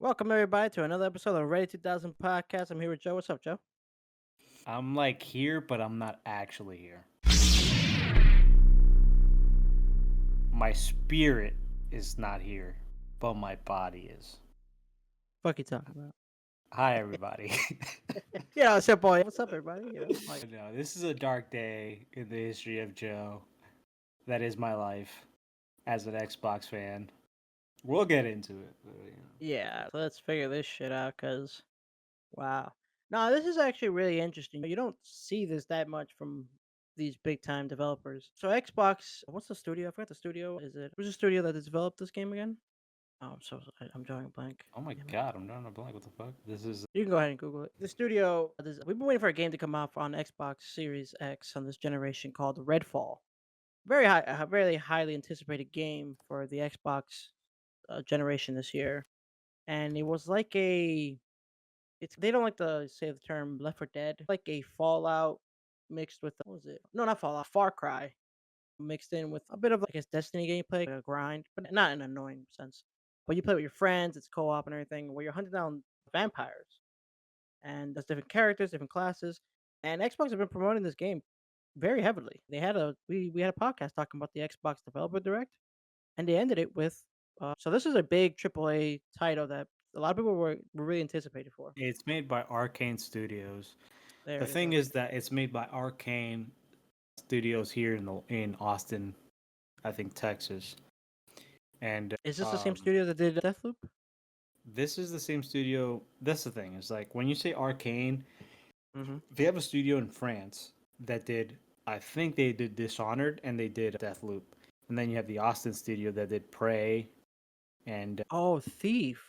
Welcome everybody to another episode of Ready 2000 Podcast. I'm here with Joe. What's up, Joe? I'm like here, but I'm not actually here. My spirit is not here, but my body is. Fuck you talking about? Hi, everybody. Yeah, it's your boy. What's up, everybody? No, this is a dark day in the history of Joe. That is my life as an Xbox fan. We'll get into it. Yeah. So let's figure this shit out, cause wow. No, this is actually really interesting. You don't see this that much from these big time developers. So Xbox, what's the studio? I forgot the studio. Who's the studio that has developed this game again? Oh, I'm drawing a blank. Oh my Damn it. god, I'm drawing a blank. What the fuck? This is. You can go ahead and Google it. The studio. We've been waiting for a game to come out on Xbox Series X on this generation called Redfall. A very highly anticipated game for the Xbox generation this year, and it was like a. It's they don't like to say the term Left 4 Dead, like a Fallout mixed with what was it? No, not Fallout, Far Cry mixed in with a bit of I guess Destiny gameplay, like a grind, but not in an annoying sense. But you play with your friends, it's co-op and everything, where you're hunting down vampires, and there's different characters, different classes, and Xbox have been promoting this game very heavily. We had a podcast talking about the Xbox Developer Direct, and they ended it with so this is a big AAA title that a lot of people were really anticipated for. It's made by Arcane Studios. There The it is. thing Okay. is that it's made by Arcane Studios here in Austin, I think Texas. And Is this the same studio that did Deathloop? this is the same studio. That's the thing. It's like when you say Arcane, Mm-hmm. they have a studio in France that did. I think they did Dishonored and they did Deathloop, and then you have the Austin studio that did Prey and Oh, Thief.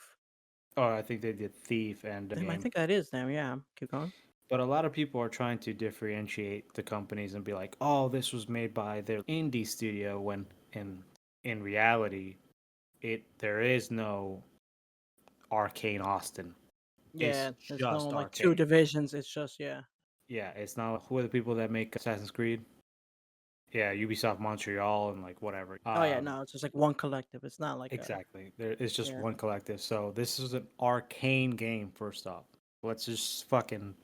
I think they did Thief and Damn, I game. think that is them. Yeah. Keep going. But a lot of people are trying to differentiate the companies and be like, "Oh, this was made by their indie studio," when in reality, it there is no Arcane Austin. It's Yeah, there's no just like two Arcane. divisions. It's just yeah. Yeah, it's not who are the people that make Assassin's Creed? Yeah, Ubisoft Montreal and like whatever. Oh yeah, no, it's just like one collective. It's not like a Exactly. There it's just yeah. one collective. So this is an arcane game first off. Let's just fucking,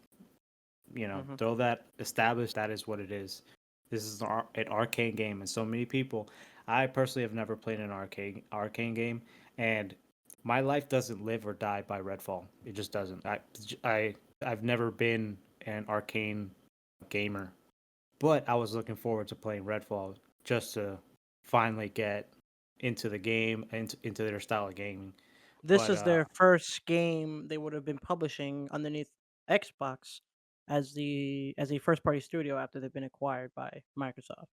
Mm-hmm. throw that established that is what it is. This is an arcane game and so many people I personally have never played an arcane game and my life doesn't live or die by Redfall. It just doesn't. I've never been an arcane gamer. But I was looking forward to playing Redfall just to finally get into the game, into their style of gaming. This But is their first game they would have been publishing underneath Xbox as a first party studio after they've been acquired by Microsoft.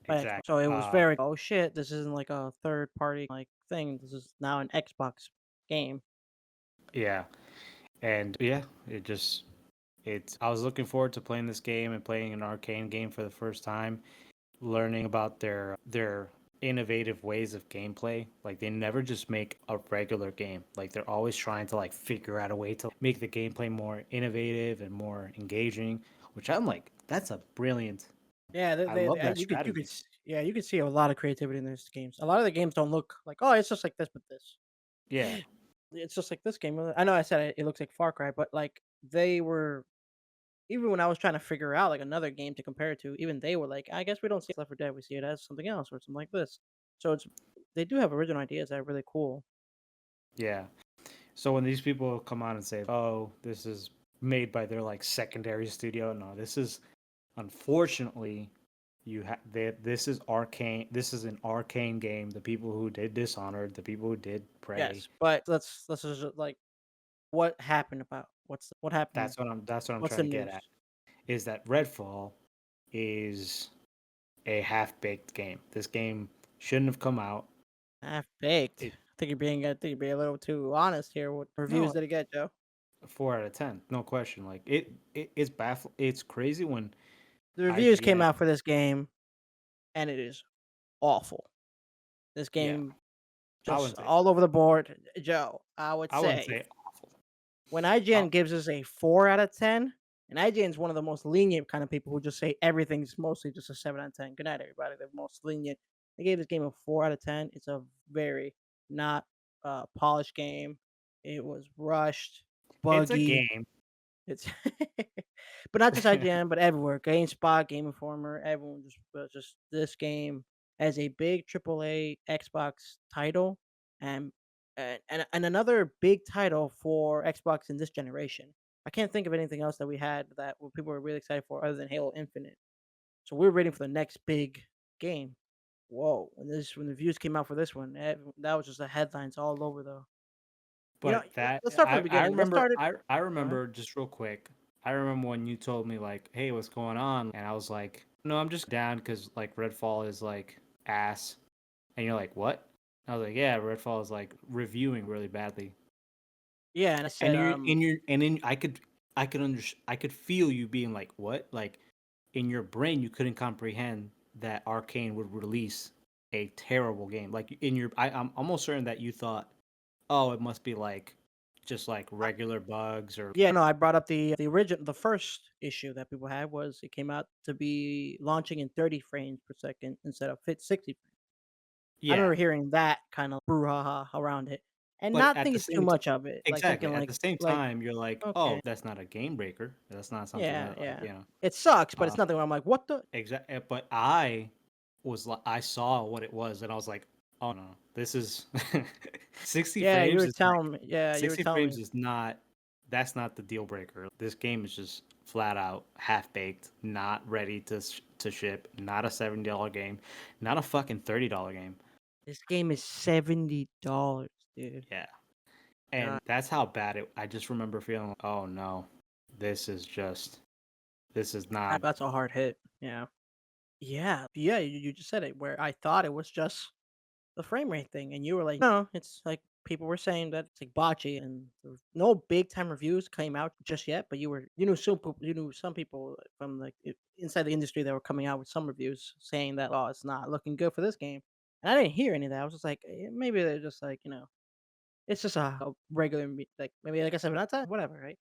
By Xbox. exactly, So it was very oh shit, this isn't like a third party like thing. This is now an Xbox game. yeah, and yeah, it's. I was looking forward to playing this game and playing an arcane game for the first time, learning about their innovative ways of gameplay. Like they never just make a regular game. Like they're always trying to like figure out a way to make the gameplay more innovative and more engaging. Which I'm like, that's a brilliant. Yeah, I love that you could strategy. yeah, you could see a lot of creativity in these games. A lot of the games don't look like, oh, it's just like this but this. Yeah, It's just like this game. I know I said it looks like Far Cry, but like they were even when I was trying to figure out like another game to compare it to, even they were like, I guess we don't see it as Left 4 Dead, we see it as something else or something like this. So it's they do have original ideas that are really cool. yeah. So when these people come out and say, "Oh, this is made by their like secondary studio," no, this is unfortunately this is arcane. This is an arcane game. The people who did Dishonored, the people who did Prey. Yes, but let's just like what happened about what happened? That's what I'm What's trying the to get at. news? Is that Redfall is a half baked game. This game shouldn't have come out. Half baked. It I think you're being a little too honest here. What reviews no did it get, Joe? 4 out of 10, no question. Like it's baffling. It's crazy when The reviews came IGN. out for this game, and it is awful. This Yeah, game I just wouldn't say all over the board, Joe. I would I wouldn't say say awful. when Uh, IGN gives us a 4 out of 10, and IGN is one of the most lenient kind of people who just say everything's mostly just a 7 out of 10. Good night, everybody. They're most lenient. They gave this game a 4 out of 10. It's a very not polished game. It was rushed, It's a buggy. game. It's but not just IGN, but everywhere. GameSpot, Game Informer, everyone just this game as a big AAA Xbox title, and and another big title for Xbox in this generation. I can't think of anything else that we had that people were really excited for other than Halo Infinite. So we're waiting for the next big game. Whoa! When the views came out for this one, that was just the headlines all over the. But that Let's start from the I beginning. Let's remember start it. I Go ahead. remember just real quick. I remember when you told me like, "Hey, what's going on?" And I was like, "No, I'm just down because like Redfall is like ass." And you're like, "What?" I was like, "Yeah, Redfall is like reviewing really badly." Yeah, and I And said, in I could I could feel you being like, "What?" Like in your brain, you couldn't comprehend that Arcane would release a terrible game. Like in your, I'm almost certain that you thought, "Oh, it must be like just like regular bugs or yeah, no, I brought up the first issue that people had was it came out to be launching in 30 frames per second instead of 60 frames. I yeah." remember hearing that kind of brouhaha around it, and But not at the thinking too same much of it, like exactly, thinking at the same like, time, you're like, okay, "Oh, that's not a game breaker. That's not something yeah, that like, yeah. you know." It sucks, but Uh, it's nothing where I'm like, "What the?" but I was like, I saw what it was and I was like, "Oh no, this is 60 Yeah, frames is like you were 60 telling frames me. is not that's not the deal breaker. This game is just flat out half baked, not ready to ship, not a $70 game, not a fucking $30 game." This game is $70, dude. Yeah. God, And that's how bad it I just remember feeling, like, "Oh no. This is just this is not." that's a hard hit. Yeah. Yeah, yeah, you just said it where I thought it was just the frame rate thing, and you were like, "No, it's like people were saying that it's like botchy, and no big time reviews came out just yet." But you knew some people from like inside the industry that were coming out with some reviews saying that, "Oh, it's not looking good for this game," and I didn't hear any of that. I was just like, maybe they're just like, it's just a regular like maybe like I said, not that whatever, right?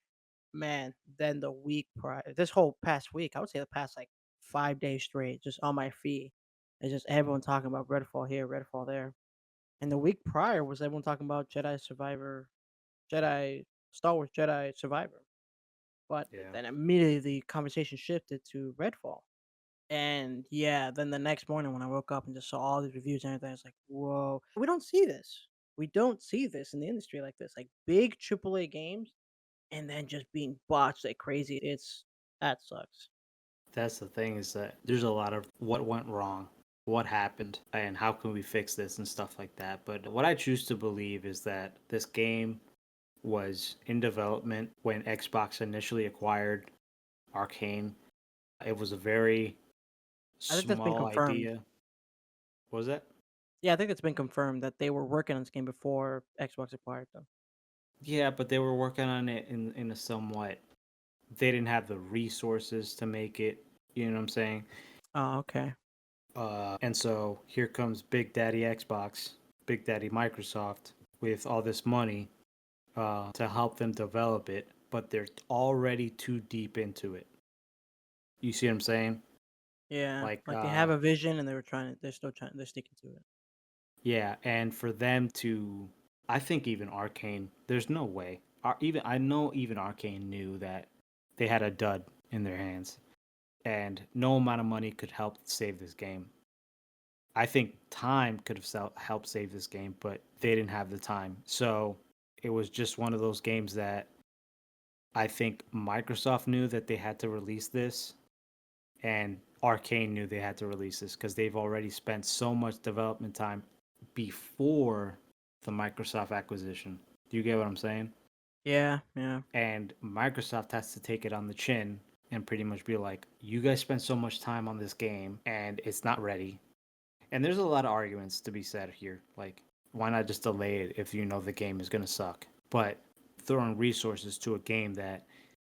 Man, then the week prior this whole past week, I would say the past, like, 5 days straight, just on my feed, it's just everyone talking about Redfall here, Redfall there, and the week prior was everyone talking about Jedi Star Wars Jedi Survivor, but Yeah. then immediately the conversation shifted to Redfall, and, yeah, then the next morning when I woke up and just saw all these reviews and everything, I was like, "Whoa." We don't see this. We don't see this in the industry like this, like, big AAA games and then just being botched like crazy, that sucks. That's the thing is that there's a lot of what went wrong, what happened, and how can we fix this and stuff like that. But what I choose to believe is that this game was in development when Xbox initially acquired Arcane. It was a very I think that's been small confirmed. idea. What was that? Yeah, I think it's been confirmed that they were working on this game before Xbox acquired them. Yeah, but they were working on it in a somewhat they didn't have the resources to make it. You know what I'm saying? Oh, okay. And so here comes Big Daddy Xbox, Big Daddy Microsoft with all this money to help them develop it, but they're already too deep into it. You see what I'm saying? Yeah, Like, like they have a vision and they're sticking to it. yeah, and for them to, I think even Arcane, there's no way. Even I know even Arcane knew that they had a dud in their hands, and no amount of money could help save this game. I think time could have helped save this game, but they didn't have the time. So it was just one of those games that I think Microsoft knew that they had to release this, and Arcane knew they had to release this because they've already spent so much development time before the Microsoft acquisition. Do you get what I'm saying? Yeah, yeah. And Microsoft has to take it on the chin and pretty much be like, you guys spent so much time on this game and it's not ready. And there's a lot of arguments to be said here. Like, why not just delay it if you know the game is going to suck? But throwing resources to a game that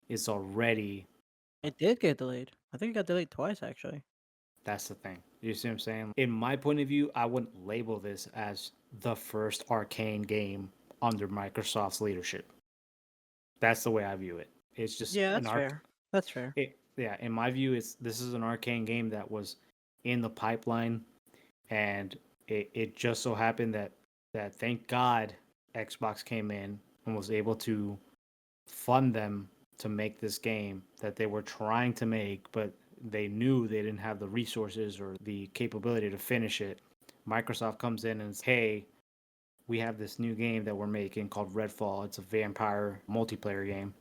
is already, It did get delayed. I think it got delayed twice actually. that's the thing. You see what I'm saying? In my point of view, I wouldn't label this as the first Arcane game under Microsoft's leadership. That's the way I view it. It's just Yeah, an that's arc. fair. That's fair. Yeah, in my view, it's this is an Arcane game that was in the pipeline, and it just so happened that thank God Xbox came in and was able to fund them to make this game that they were trying to make, but they knew they didn't have the resources or the capability to finish it. Microsoft comes in and says, hey, we have this new game that we're making called Redfall. It's a vampire multiplayer game.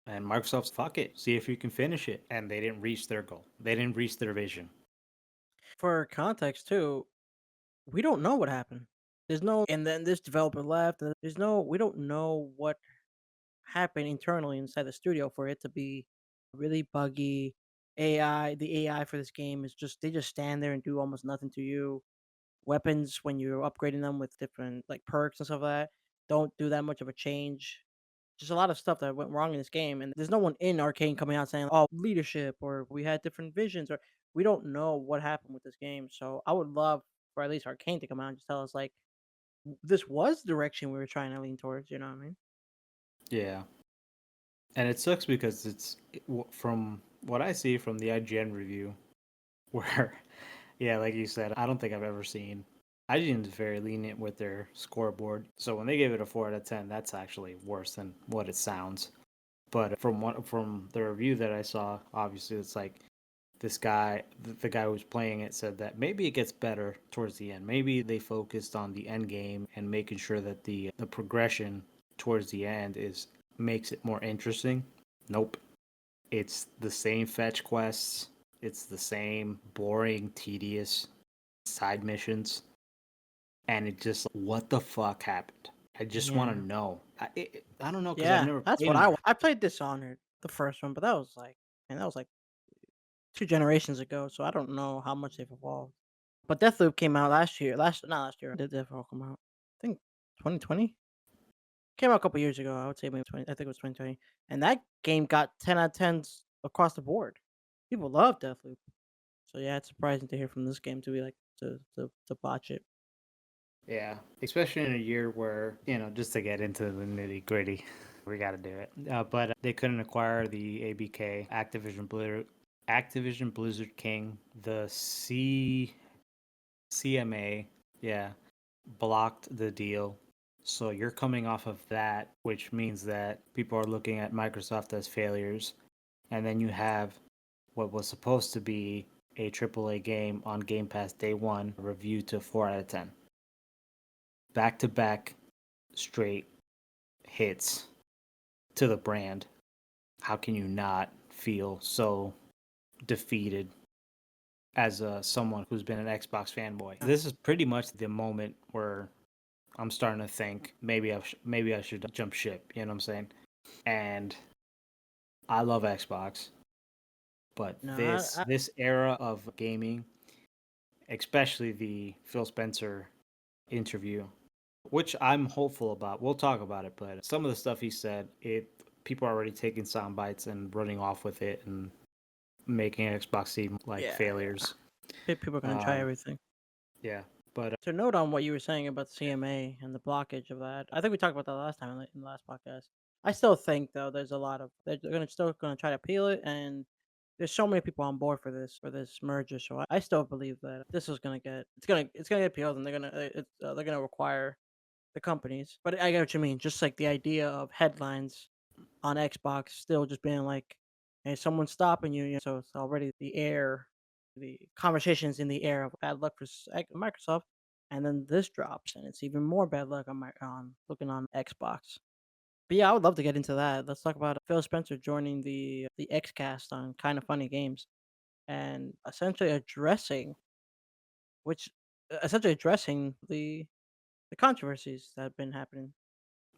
And Microsoft's, fuck it, see if you can finish it. And they didn't reach their goal. They didn't reach their vision. For context too, we don't know what happened. There's no, and then this developer left. And there's no, we don't know what happened internally inside the studio for it to be really buggy. The AI for this game is just, they just stand there and do almost nothing to you. Weapons, when you're upgrading them with different like perks and stuff like that, don't do that much of a change. Just a lot of stuff that went wrong in this game, and there's no one in Arcane coming out saying, "Oh, leadership," or "We had different visions," or we don't know what happened with this game. So I would love for at least Arcane to come out and just tell us like, This was the direction we were trying to lean towards." You know what I mean? Yeah. And it sucks because from what I see from the IGN review, where, yeah, like you said, I don't think I've ever seen. IGN is very lenient with their scoreboard. So when they give it a 4 out of 10, that's actually worse than what it sounds. But from the review that I saw, obviously it's like this guy, the guy who was playing it, said that maybe it gets better towards the end. Maybe they focused on the end game and making sure that the progression towards the end is makes it more interesting. Nope, it's the same fetch quests. It's the same boring, tedious side missions, and it just what the fuck happened? I just want to Yeah, know. I don't know because I've yeah, never that's played what an. I played Dishonored, the first one, but that was like, and that was like 2 generations ago. So I don't know how much they've evolved. But Deathloop came out last year. Not last year. Did Deathloop come out? I think 2020. Came out a couple years ago. I would say maybe 20. I think it was 2020. And that game got 10 out of 10s across the board. People love Deathloop. So yeah, it's surprising to hear from this game to be like to botch it. Yeah, especially in a year where, just to get into the nitty gritty, we got to do it. But they couldn't acquire the ABK, Activision Blizzard King, the CMA, yeah, blocked the deal. So you're coming off of that, which means that people are looking at Microsoft as failures. And then you have what was supposed to be a AAA game on Game Pass day one, reviewed to 4 out of 10. Back to back straight hits to the brand. How can you not feel so defeated as someone who's been an Xbox fanboy? This is pretty much the moment where I'm starting to think maybe I should jump ship. You know what I'm saying? And I love Xbox, but No, this era of gaming, especially the Phil Spencer interview, which I'm hopeful about. We'll talk about it, but some of the stuff he said, people are already taking sound bites and running off with it and making Xbox seem like yeah, yeah. failures. People are gonna try Um, everything. yeah, but To note on what you were saying about the CMA and the blockage of that, I think we talked about that last time in the last podcast. I still think though there's a lot of they're gonna still gonna try to appeal it, and there's so many people on board for this merger. So I still believe that this is gonna get it's gonna get appealed, and they're gonna require the companies. But I get what you mean. Just like the idea of headlines on Xbox still just being like, "Hey, someone's stopping you." So it's already the conversations in the air of bad luck for Microsoft, and then this drops, and it's even more bad luck on looking on Xbox. But yeah, I would love to get into that. Let's talk about Phil Spencer joining the XCast on Kind of Funny Games, and which essentially addressing the controversies that have been happening.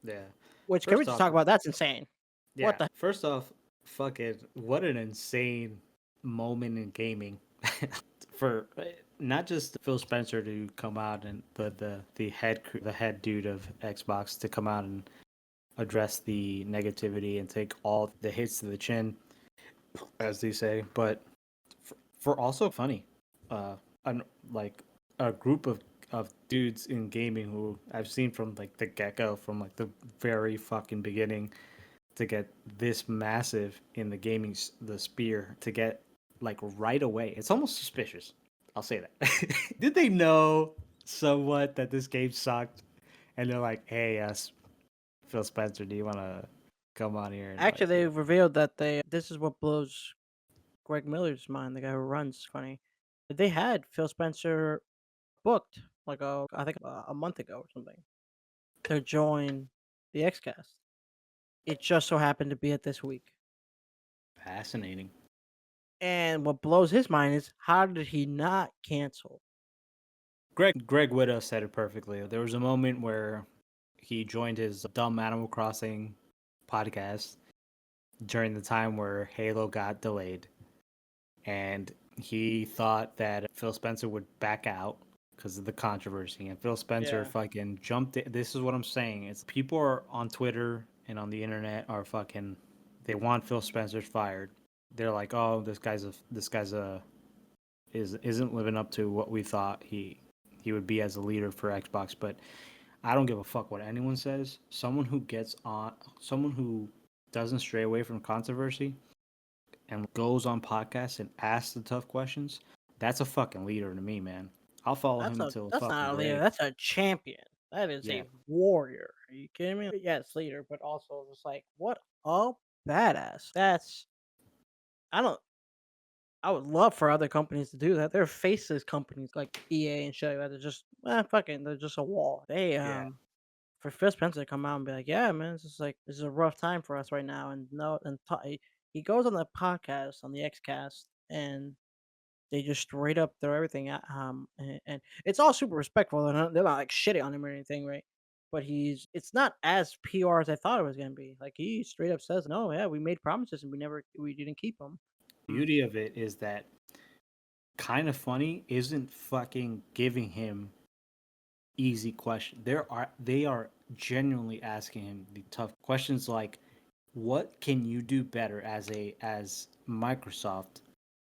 yeah. Which can we First just off, talk about? That's insane. What yeah. the First off, fuck it. What an insane moment in gaming for not just Phil Spencer to come out and the head dude of Xbox to come out and address the negativity and take all the hits to the chin, as they say, but for also funny, uh, an, like a group of dudes in gaming who I've seen from like the get go, from like the very fucking beginning, to get this massive in the the sphere, to get like right away. It's almost suspicious. I'll say that. Did they know somewhat that this game sucked? And they're like, "Hey, Phil Spencer, do you want to come on here and Actually, like, they revealed that this is what blows Greg Miller's mind, the guy who runs Funny. They had Phil Spencer booked like I think a month ago or something to join the XCast. It just so happened to be at this week. fascinating? And what blows his mind is how did he not cancel? Greg Witta said it perfectly. There was a moment where he joined his dumb Animal Crossing podcast during the time where Halo got delayed, and he thought that Phil Spencer would back out because of the controversy, and Phil Spencer Yeah. fucking jumped in. This is what I'm saying. It's people are on Twitter and on the internet are fucking they want Phil Spencer fired. They're like, "Oh, this guy's isn't living up to what we thought he would be as a leader for Xbox." But I don't give a fuck what anyone says. Someone who doesn't stray away from controversy and goes on podcasts and asks the tough questions, that's a fucking leader to me, man. I'll follow him until the That's fucking not a leader. grave. That's a champion. That is Yeah. a warrior. Are you kidding me? Yes, leader, but also just like what a badass. That's I don't. I would love for other companies to do that. They're faceless companies like EA and shit like that. They're just fucking. They're just a wall. They Yeah. for Phil Spencer to come out and be like, yeah, man, this is a rough time for us right now, and no, and he goes on the podcast on the XCast and they just straight up throw everything at and it's all super respectful. They're not like shitting on him or anything, right? But it's not as PR as I thought it was gonna be. Like he straight up says, no, yeah, we made promises and we didn't keep them. Beauty of it is that kind of funny isn't fucking giving him easy questions. They are genuinely asking him the tough questions like what can you do better as Microsoft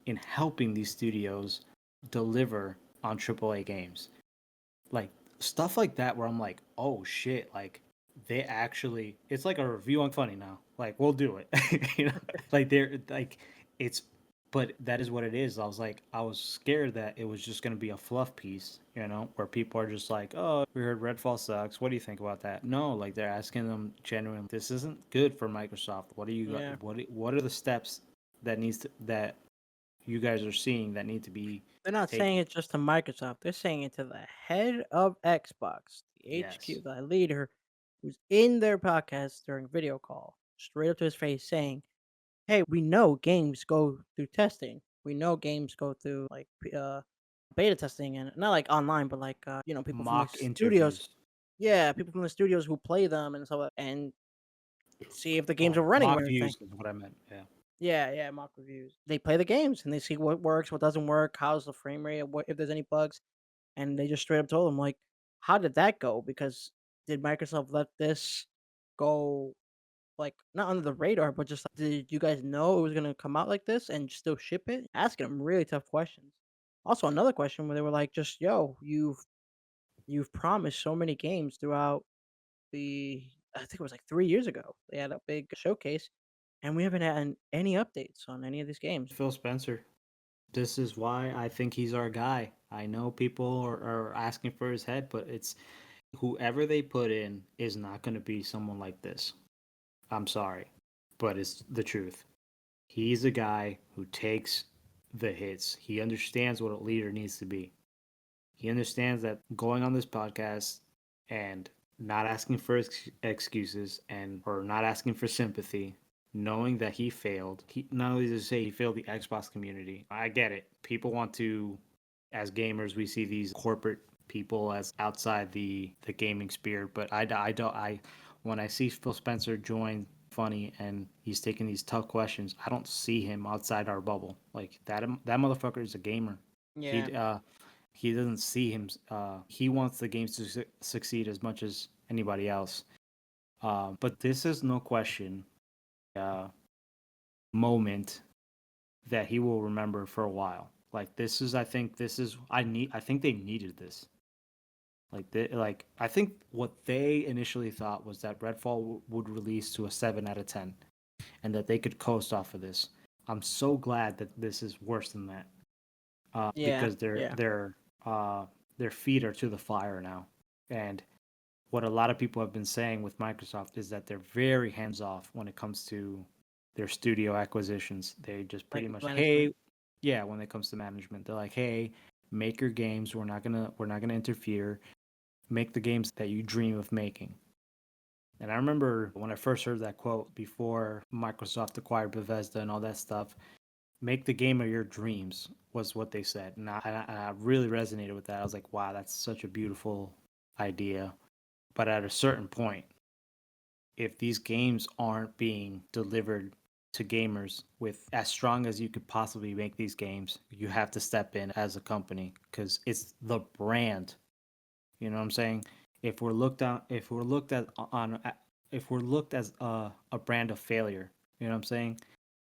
in helping these studios deliver on AAA games? Like stuff like that where I'm like, "Oh shit, like they actually it's like a review on Funny now. Like we'll do it." you know, like they're like it's but that is what it is. I was scared that it was just going to be a fluff piece, where people are just like, "Oh, we heard Redfall sucks. What do you think about that?" No, like they're asking them genuinely, "This isn't good for Microsoft. Yeah, what are the steps that you guys are seeing that need to be they're not saying taken?" it just to Microsoft. They're saying it to the head of Xbox, the Yes. HQ, the leader, who's in their podcast during video call, straight up to his face, saying, hey, we know games go through testing. We know games go through like beta testing and not like online, but like people from the Mock studios. interviews. Yeah, people from the studios who play them and stuff, and see if the games Oh, are running and mock everything. views is what I meant. Yeah. Yeah, yeah, mock reviews. They play the games and they see what works, what doesn't work, how's the frame rate, what if there's any bugs, and they just straight up told them like, how did that go? Because did Microsoft let this go like, not under the radar, but just, like, did you guys know it was gonna come out like this and still ship it? Asking them really tough questions. Also, another question where they were like, just, "Yo, you've promised so many games throughout the" I think it was, like, 3 years ago. They had a big showcase, and we haven't had any updates on any of these games. Phil Spencer. This is why I think he's our guy. I know people are asking for his head, but it's whoever they put in is not going to be someone like this. I'm sorry, but it's the truth. He's a guy who takes the hits. He understands what a leader needs to be. He understands that going on this podcast and not asking for excuses and or not asking for sympathy, knowing that he failed. He not only does he say he failed the Xbox community. I get it. People want to, as gamers, we see these corporate people as outside the gaming sphere. But I don't. When I see Phil Spencer join Funny and he's taking these tough questions, I don't see him outside our bubble. Like that motherfucker is a gamer. Yeah. He doesn't see him. He wants the games to succeed as much as anybody else. But this is no question a moment that he will remember for a while. Like this is, I think this is I need. I think they needed this. I think what they initially thought was that Redfall would release to a 7 out of 10, and that they could coast off of this. I'm so glad that this is worse than that. Yeah. Because Yeah. their feet are to the fire now, and what a lot of people have been saying with Microsoft is that they're very hands off when it comes to their studio acquisitions. They just like pretty much, management. hey, yeah, when it comes to management, they're like, hey, make your games. We're not gonna interfere. Make the games that you dream of making. And I remember when I first heard that quote before Microsoft acquired Bethesda and all that stuff, make the game of your dreams was what they said. And I really resonated with that. I was like, wow, that's such a beautiful idea. But at a certain point, if these games aren't being delivered to gamers with as strong as you could possibly make these games, you have to step in as a company because it's the brand. You know what I'm saying? If we're looked at on, if we're looked as a brand of failure, you know what I'm saying?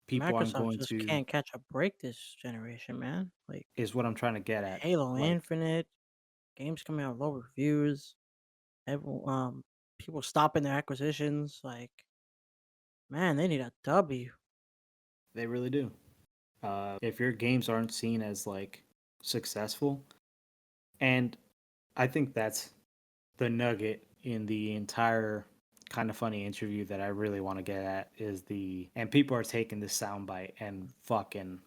People aren't Microsoft going just to, can't catch a break this generation, man. Like is what I'm trying to get at. Halo Like, Infinite, games coming out with low reviews, everyone, people stopping their acquisitions. Like, man, they need a W. they really do. If your games aren't seen as like successful, and I think that's the nugget in the entire kind of funny interview that I really want to get at is and people are taking this soundbite and fucking,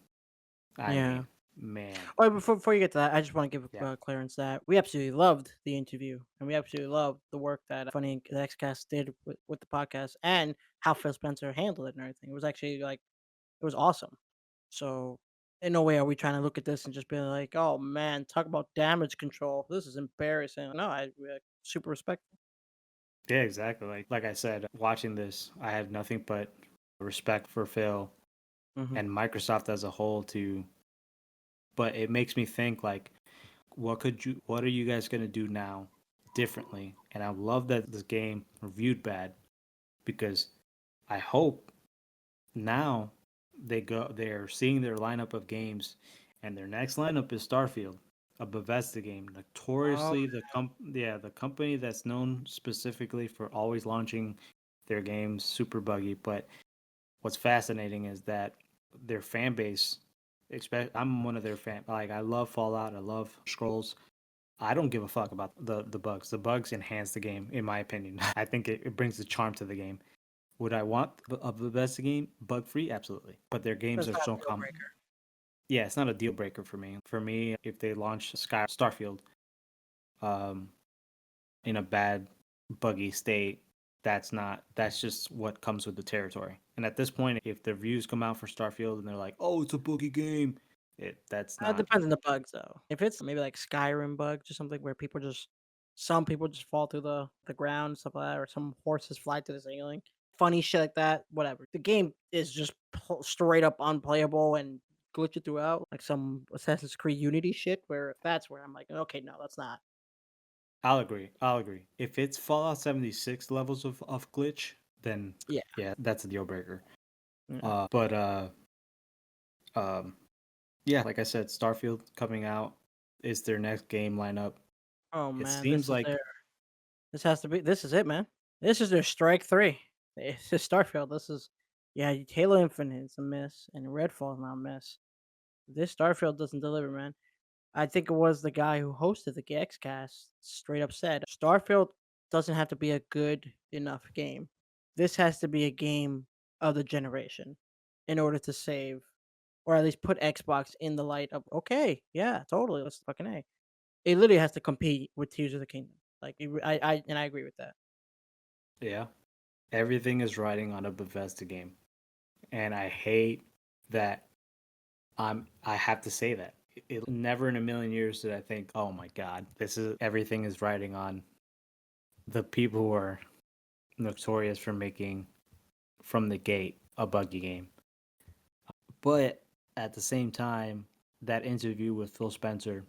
I Yeah. mean, man, Oh, before you get to that, I just want to give yeah, clearance that we absolutely loved the interview and we absolutely loved the work that Funny and the XCast did with the podcast and how Phil Spencer handled it and everything. It was actually like it was awesome. So in no way are we trying to look at this and just be like, "Oh man, talk about damage control. This is embarrassing." No, I super respectful. yeah, exactly. Like I said, watching this, I had nothing but respect for Phil Hmm. and Microsoft as a whole too. But it makes me think like, what are you guys gonna do now differently? And I love that this game reviewed bad because I hope now they're seeing their lineup of games, and their next lineup is Starfield, a Bethesda game, Oh, notoriously the company that's known specifically for always launching their games super buggy. But what's fascinating is that their fan base, I'm one of their fan, like I love Fallout, I love Scrolls. I don't give a fuck about the bugs. The bugs enhance the game, in my opinion. I think it brings the charm to the game. Would I want a Bethesda game bug free? Absolutely. But their games that's are not so a deal common. breaker. Yeah, it's not a deal breaker for me. For me, if they launch Starfield um, in a bad, buggy state, that's just what comes with the territory. And at this point, if the reviews come out for Starfield and they're like, "Oh, it's a buggy game," that's It not. depends on the bugs though. If it's maybe like Skyrim bugs or something where some people just fall through the ground, stuff like that, or some horses fly to the ceiling. Funny shit like that, whatever. The game is just straight up unplayable and glitchy throughout, like some Assassin's Creed Unity shit. Where that's where I'm like, okay, no, that's not. I'll agree. I'll agree. If it's Fallout 76 levels of glitch, then Yeah, yeah, that's a deal breaker. yeah. But um, yeah, like I said, Starfield coming out is their next game lineup. Oh It man, seems this is like their. This has to be. This is it, man. This is their strike three. It's just Starfield. This is, yeah. Halo Infinite is a miss, and Redfall is not a miss. This Starfield doesn't deliver, man. I think it was the guy who hosted the Xcast straight up said Starfield doesn't have to be a good enough game. This has to be a game of the generation in order to save or at least put Xbox in the light of okay, yeah, totally. Let's fucking A. It literally has to compete with Tears of the Kingdom. Like I agree with that. yeah, everything is riding on a Bethesda game, and I hate that I have to say that. Never in a million years did I think, oh my god, this is everything is riding on the people who are notorious for making from the gate a buggy game. But at the same time, that interview with Phil Spencer,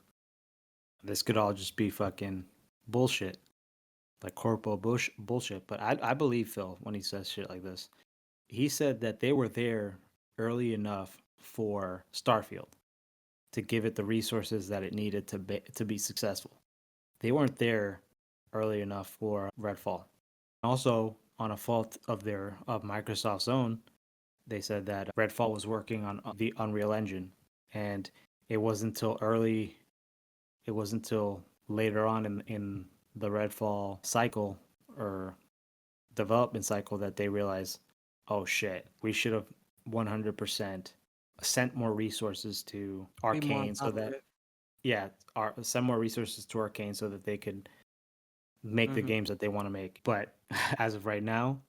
this could all just be fucking bullshit, like corpo bullshit. But I believe Phil when he says shit like this. He said that they were there early enough for Starfield to give it the resources that it needed to be successful. They weren't there early enough for Redfall. Also, on a fault of Microsoft's own, they said that Redfall was working on the Unreal Engine, and it wasn't until later on in the Redfall cycle or development cycle that they realize, oh shit, we should have 100% sent more resources to Be more on Arcane so top of that it. yeah, send more resources to Arcane so that they could make the Mhm. games that they want to make. But as of right now,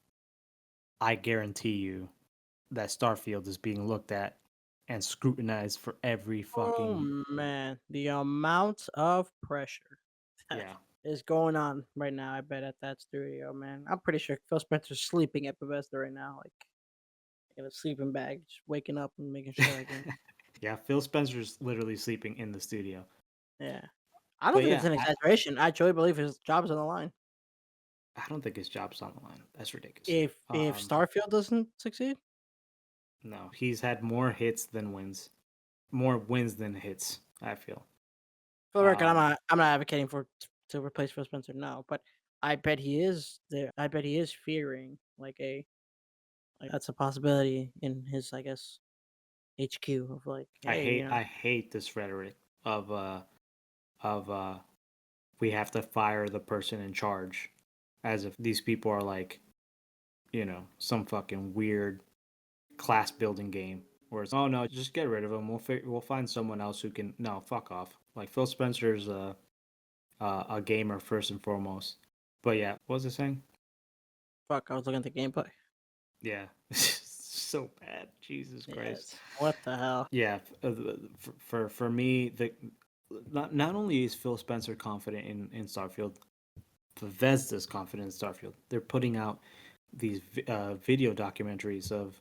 I guarantee you that Starfield is being looked at and scrutinized for every Oh, fucking man, the amount of pressure that yeah. is going on right now, I bet, at that studio, man. I'm pretty sure Phil Spencer's sleeping at Bethesda right now, like, in a sleeping bag, just waking up and making sure, like, Yeah, Phil Spencer's literally sleeping in the studio. yeah. I don't But think it's yeah, an exaggeration. I truly believe his job's on the line. I don't think his job's on the line. That's ridiculous. If Starfield doesn't succeed? No, he's had more hits than wins. More wins than hits, I feel. For the record, Um, I'm not advocating for to replace Phil Spencer, no, but I bet he is there. I bet he is fearing, like, that's a possibility in his, I guess, HQ of, like, "Hey, I hate this rhetoric of of uh we have to fire the person in charge as if these people are like, some fucking weird class building game where it's oh no, just get rid of him. We'll find someone else who can no, fuck off. Like Phil Spencer's a gamer first and foremost. But yeah, what was I saying? fuck, I was looking at the gameplay." Yeah. So bad. Jesus Christ. Yes. What the hell? Yeah, for me, the not only is Phil Spencer confident in Starfield, Bethesda's confident in Starfield. They're putting out these video documentaries of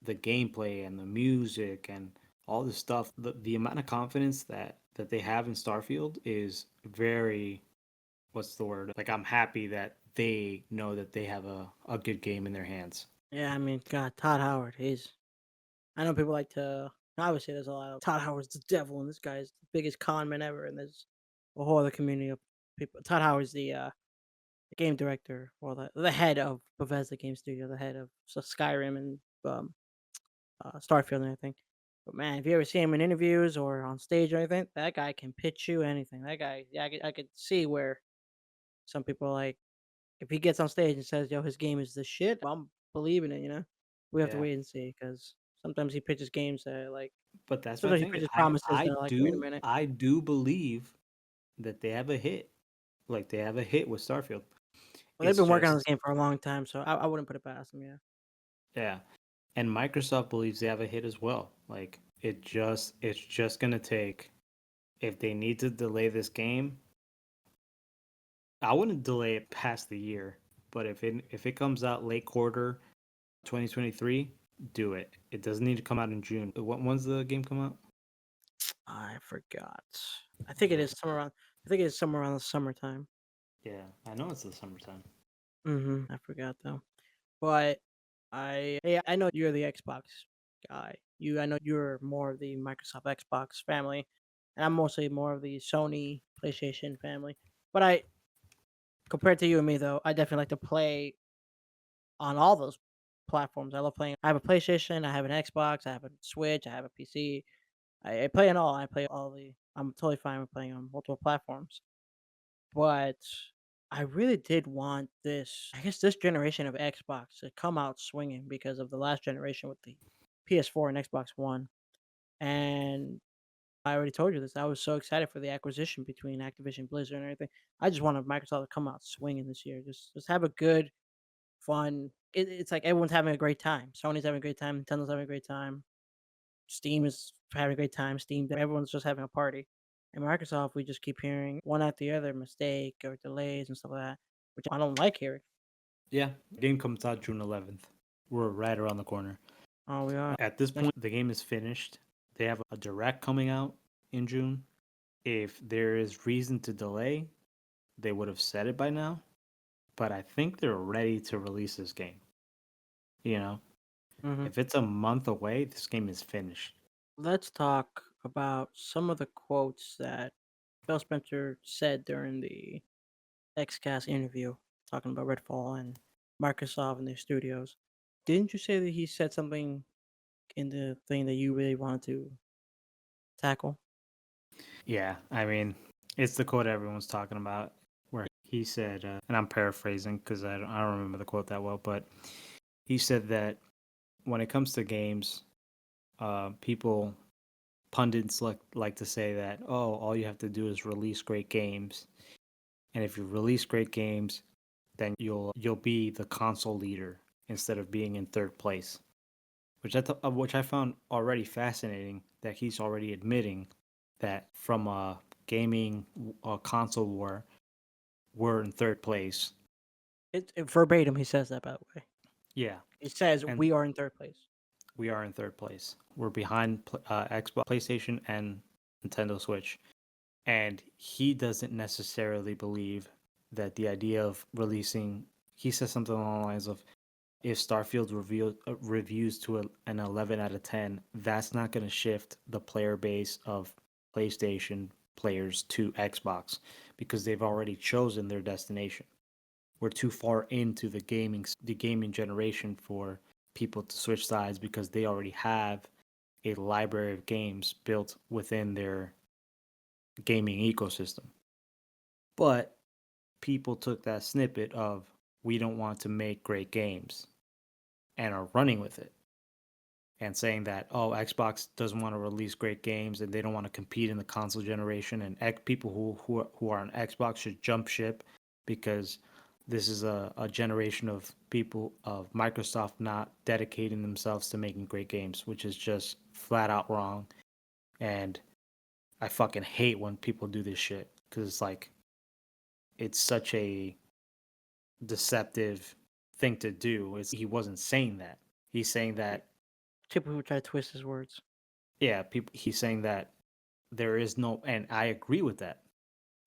the gameplay and the music and all this stuff. The amount of confidence that they have in Starfield is very what's the word? Like I'm happy that they know that they have a good game in their hands. Yeah, I mean, God, Todd Howard, he's I know people like to obviously, there's a lot of Todd Howard's the devil, and this guy's the biggest con man ever, and there's a whole other community of people. Todd Howard's the game director, or the head of Bethesda Game Studio, the head of Skyrim and, Starfield and everything. But, man, if you ever see him in interviews or on stage or anything, that guy can pitch you anything. That guy, yeah, I could see where some people are like, if he gets on stage and says, "Yo, his game is the shit," I'm believing it, you know? We have to Yeah. wait and see because sometimes he pitches games that, like But that's my sometimes he thing. pitches I promises I that are like, "Wait a do minute." I do believe that they have a hit. Like they have a hit with Starfield. Well, they've It's been working on this just game for a long time, so I wouldn't put it past them, yeah. yeah. And Microsoft believes they have a hit as well. Like it's just gonna take if they need to delay this game, I wouldn't delay it past the year. But if it comes out late quarter 2023, do it. It doesn't need to come out in June. When's the game come out? I forgot. I think it is somewhere around I think it's somewhere around the summertime. Yeah, I know it's the summertime. I forgot though. But I know you're the Xbox guy. I know you're more of the Microsoft Xbox family, and I'm mostly more of the Sony PlayStation family. But I compared to you and me though, I definitely like to play on all those platforms. I love playing. I have a PlayStation, I have an Xbox, I have a Switch, I have a PC. I play on all. I play all the. I'm totally fine with playing on multiple platforms. But I really did want this. I guess this generation of Xbox to come out swinging because of the last generation with the PS4 and Xbox One. And I already told you this. I was so excited for the acquisition between Activision Blizzard and everything. I just wanted Microsoft to come out swinging this year. Just have a good, fun. It's like everyone's having a great time. Sony's having a great time. Nintendo's having a great time. Steam is having a great time. Steam, everyone's just having a party. And Microsoft, we just keep hearing one after the other mistake or delays and stuff like that, which I don't like hearing. Yeah, game comes out June 11th. We're right around the corner. Oh, we are. At this Next, point, the game is finished. They have a direct coming out in June. If there is reason to delay, they would have said it by now. But I think they're ready to release this game. You know, hmm if it's a month away, this game is finished. Let's talk about some of the quotes that Phil Spencer said during the XCast interview, talking about Redfall and Microsoft and their studios. Didn't you say that he said something in the thing that you really wanted to tackle? Yeah, I mean, it's the quote everyone's talking about where he said, and I'm paraphrasing because I don't remember the quote that well, but he said that when it comes to games, people pundits like to say that, oh, all you have to do is release great games, and if you release great games, then you'll be the console leader instead of being in third place, which I found already fascinating that he's already admitting that from a gaming console war, we're in third place. It verbatim, he says that, by the way. Yeah, He says and we are in third place. we are in third place. We're behind Xbox, PlayStation, and Nintendo Switch. And he doesn't necessarily believe that the idea of releasing, he says something along the lines of, if Starfield reviews to an 11 out of 10, that's not going to shift the player base of PlayStation players to Xbox because they've already chosen their destination. We're too far into the gaming generation for people to switch sides because they already have a library of games built within their gaming ecosystem. But people took that snippet of we don't want to make great games and are running with it and saying that, oh, Xbox doesn't want to release great games and they don't want to compete in the console generation, and people who are on Xbox should jump ship because this is a generation of people of Microsoft not dedicating themselves to making great games, which is just flat out wrong. And I fucking hate when people do this shit because it's like it's such a deceptive thing to do. He wasn't saying that. He's saying that, People who try to twist his words. yeah, people. He's saying that there is no, and I agree with that.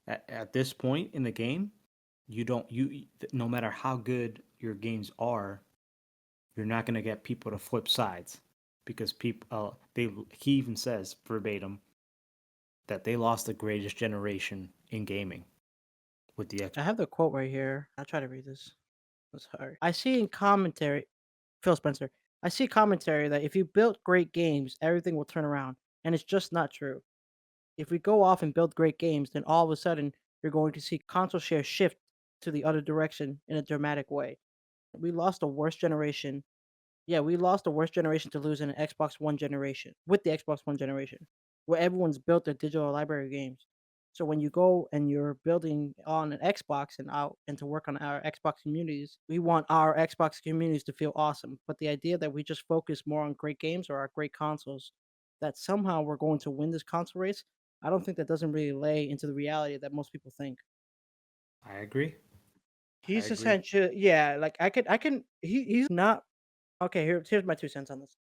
At this point in the game, you don't you no matter how good your games are, you're not gonna get people to flip sides because people they he even says verbatim that they lost the greatest generation in gaming with the X. I have the quote right here. I'll try to read this. It's hard. I see in commentary, Phil Spencer. I see commentary that if you build great games, everything will turn around, and it's just not true. If we go off and build great games, then all of a sudden you're going to see console share shift to the other direction in a dramatic way. We lost the worst generation. Yeah, we lost the worst generation to lose in an Xbox One generation with the Xbox One generation, where everyone's built their digital library of games. So when you go and you're building on an Xbox and out and to work on our Xbox communities, we want our Xbox communities to feel awesome. But the idea that we just focus more on great games or our great consoles, that somehow we're going to win this console race, I don't think that doesn't really lay into the reality that most people think. I agree. I He's agree. essentially, yeah, like I can he's not okay, here's my 2 cents on this.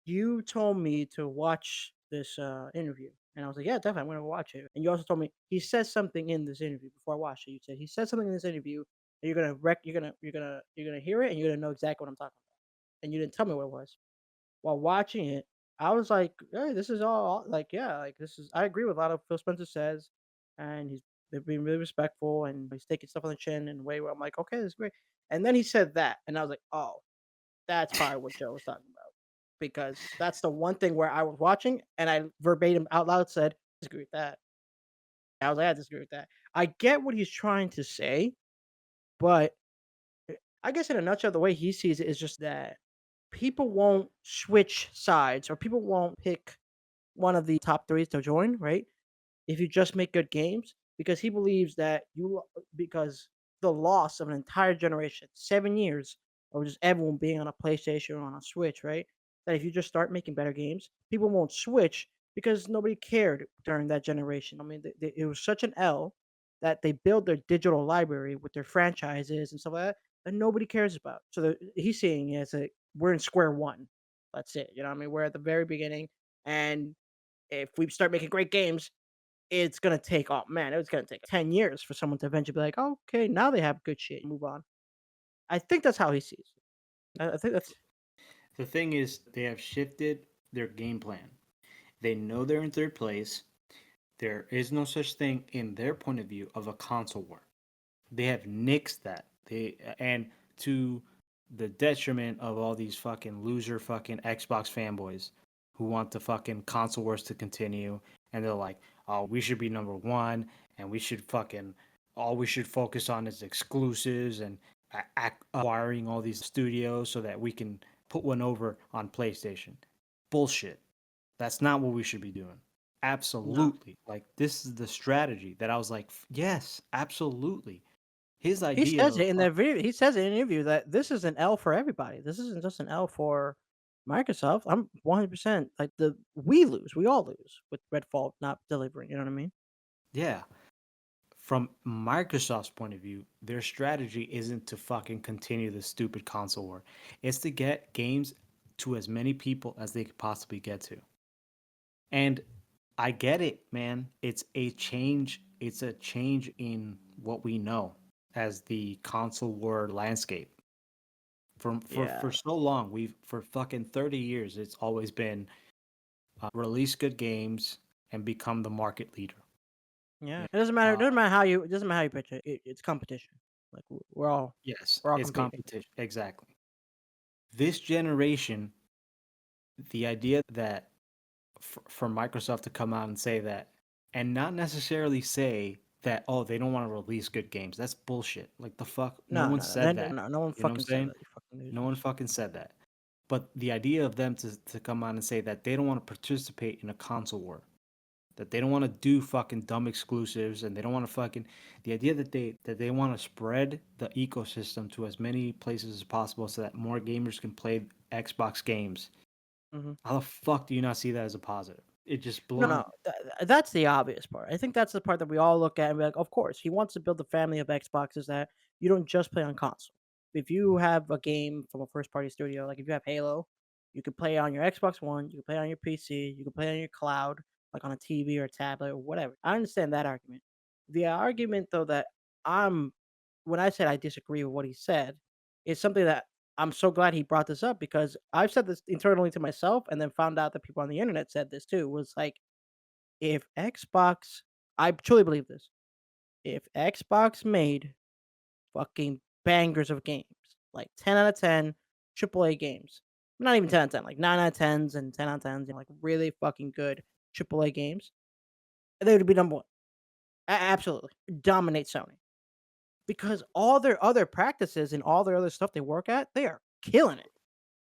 You told me to watch this, interview, and I was like, "Yeah, definitely, I'm gonna watch it." And you also told me he says something in this interview before I watched it. You said, "He said something in this interview, and you're gonna hear it, and you're gonna know exactly what I'm talking about." And you didn't tell me what it was. While watching it, I was like, "Hey, this is all like, yeah, like, this is." I agree with a lot of Phil Spencer says, and they're being really respectful, and he's taking stuff on the chin in a way where I'm like, "Okay, this is great." And then he said that, and I was like, "Oh, that's probably what Joe was talking about." Because that's the one thing where I was watching and I verbatim out loud said, "Disagree with that." I was like, "I disagree with that." I get what he's trying to say, but I guess in a nutshell, the way he sees it is just that people won't switch sides or people won't pick one of the top 3s to join, right? If you just make good games, because he believes that because the loss of an entire generation, 7 years of just everyone being on a PlayStation or on a Switch, right? That if you just start making better games, people won't switch because nobody cared during that generation. I mean, it was such an L that they build their digital library with their franchises and stuff like that that nobody cares about. So he's seeing it as a we're in square one. That's it. You know what I mean? We're at the very beginning, and if we start making great games, it's gonna take, oh man, it's gonna take 10 years for someone to eventually be like, "Oh, okay, now they have good shit, move on." I think that's how he sees it. I think that's The thing is, they have shifted their game plan. They know they're in third place. There is no such thing in their point of view of a console war. They have nixed that. And to the detriment of all these fucking loser fucking Xbox fanboys who want the fucking console wars to continue, and they're like, "Oh, we should be number one, and we should fucking all we should focus on is exclusives and acquiring all these studios so that we can put one over on PlayStation. Bullshit. That's not what we should be doing. No. Absolutely. Like this is the strategy that I was like, yes, absolutely. His He idea says of it in that video. He says it in an interview that this is an L for everybody. This isn't just an L for Microsoft. I'm 100% like we lose. We all lose with Redfall not delivering. You know what I mean? yeah, from Microsoft's point of view, their strategy isn't to fucking continue the stupid console war. It's to get games to as many people as they could possibly get to. And I get it, man. It's a change. It's a change in what we know as the console war landscape. For Yeah. so long, we've for fucking 30 years, it's always been release good games and become the market leader. Yeah. Yeah. It doesn't matter. Uh, It doesn't matter how you. It doesn't matter how you pitch it. It's competition. Like yes, we're all it's competing. competition. Exactly. This generation, the idea that for Microsoft to come out and say that, and not necessarily say that, oh, they don't want to release good games. That's bullshit. Like the fuck, no No, one no, no. said Then that. no, no one You know what I'm fucking said saying? that. You fucking No one losers. fucking said that. But the idea of them to come out and say that they don't want to participate in a console war, that they don't want to do fucking dumb exclusives, and they don't want to fucking the idea that they want to spread the ecosystem to as many places as possible so that more gamers can play Xbox games. Mhm. How the fuck do you not see that as a positive? It just No, blows. no, that's the obvious part. I think that's the part that we all look at and be like, of course, he wants to build a family of Xboxes that you don't just play on console. If you have a game from a first party studio, like if you have Halo, you can play on your Xbox One, you can play on your PC, you can play on your cloud, like on a TV or a tablet or whatever. I understand that argument. The argument though that I'm when I said I disagree with what he said, is something that I'm so glad he brought this up because I've said this internally to myself and then found out that people on the internet said this too, was like if Xbox I truly believe this. If Xbox made fucking bangers of games, like 10 out of 10 AAA games, not even 10 out of 10, like 9 out of 10s and 10 out of 10s, like really fucking good AAA games, they would be number one. Absolutely. Dominate Sony. Because all their other practices and all their other stuff they work at, they are killing it.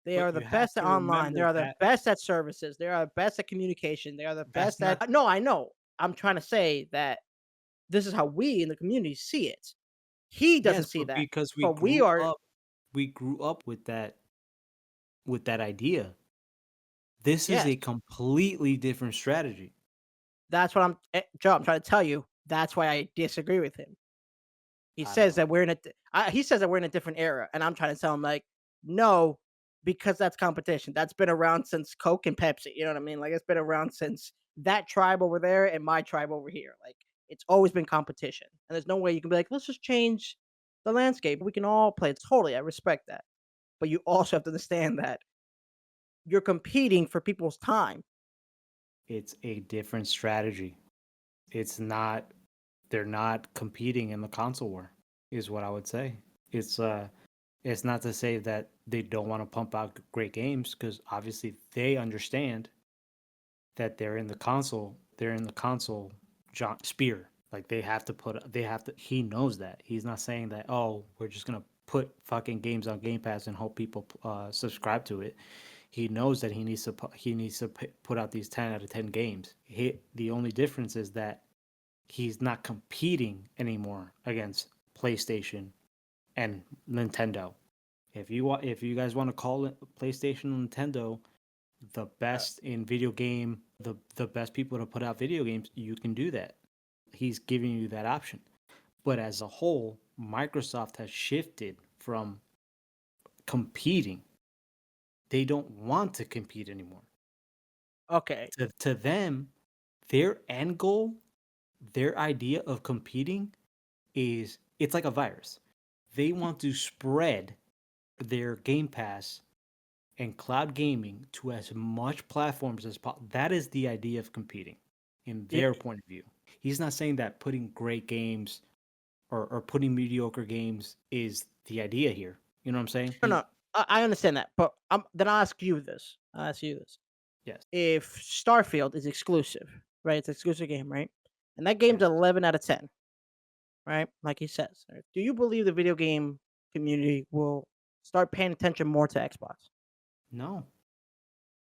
They are But the you have best at to online. They remember are the that best at services. They are the best at communication. They are the that's best not at no, I know. I'm trying to say that this is how we in the community see it. He doesn't yes, see but that, because but we are we grew up with that idea. This is yes, a completely different strategy. that's what Joe, I'm trying to tell you, that's why I disagree with him. He I don't says know. that we're in a he says that we're in a different era, and I'm trying to tell him like, no, because that's competition. That's been around since Coke and Pepsi. You know what I mean? Like it's been around since that tribe over there and my tribe over here. Like it's always been competition, and there's no way you can be like, let's just change the landscape. We can all play. Totally, I respect that, but you also have to understand that you're competing for people's time. It's a different strategy. It's not they're not competing in the console war, is what I would say. It's not to say that they don't want to pump out great games because obviously they understand that they're in the console spear. Like they have to. He knows that. He's not saying that. Oh, we're just gonna put fucking games on Game Pass and hope people subscribe to it. He knows that he needs to put out these 10 out of 10 games. The only difference is that he's not competing anymore against PlayStation and Nintendo. If you guys want to call it PlayStation and Nintendo the Uh, best in video game, the best people to put out video games, you can do that. He's giving you that option. But as a whole, Microsoft has shifted from competing. They don't want to compete anymore. okay, To them, their end goal, their idea of competing is it's like a virus. They want to spread their Game Pass and cloud gaming to as much platforms as possible. That is the idea of competing in yeah, their point of view. He's not saying that putting great games or putting mediocre games is the idea here. You know what I'm saying? no, no, I understand that, but then I'll ask you this. I'll ask you this. Yes, If Starfield is exclusive, right? It's an exclusive game, right? And that game's yes, 11 out of 10. right? Like he says, right? Do you believe the video game community will start paying attention more to Xbox? No,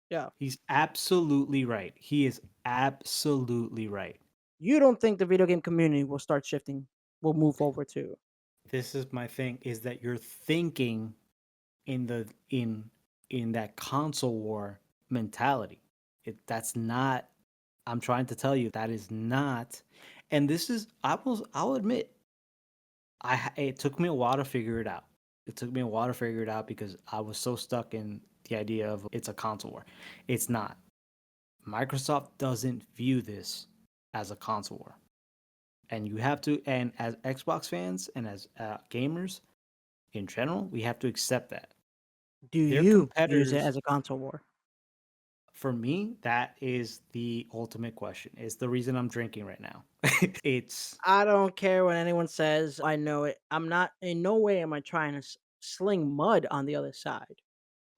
Yeah. he's absolutely right. He is absolutely right. You don't think the video game community will start shifting, will move over to? This is my thing is that you're thinking in the in that console war mentality. That's not, I'm trying to tell you that is not, and this is, I'll admit, it took me a while to figure it out. It took me a while to figure it out because I was so stuck in the idea of it's a console war. It's not. Microsoft doesn't view this as a console war. And you have to, and as Xbox fans and as gamers in general, we have to accept that. Do Their you use it competitors, as a console war? for me, that is the ultimate question. It's the reason I'm drinking right now. It's, I don't care what anyone says. I know it. I'm not in no way am I trying to sling mud on the other side.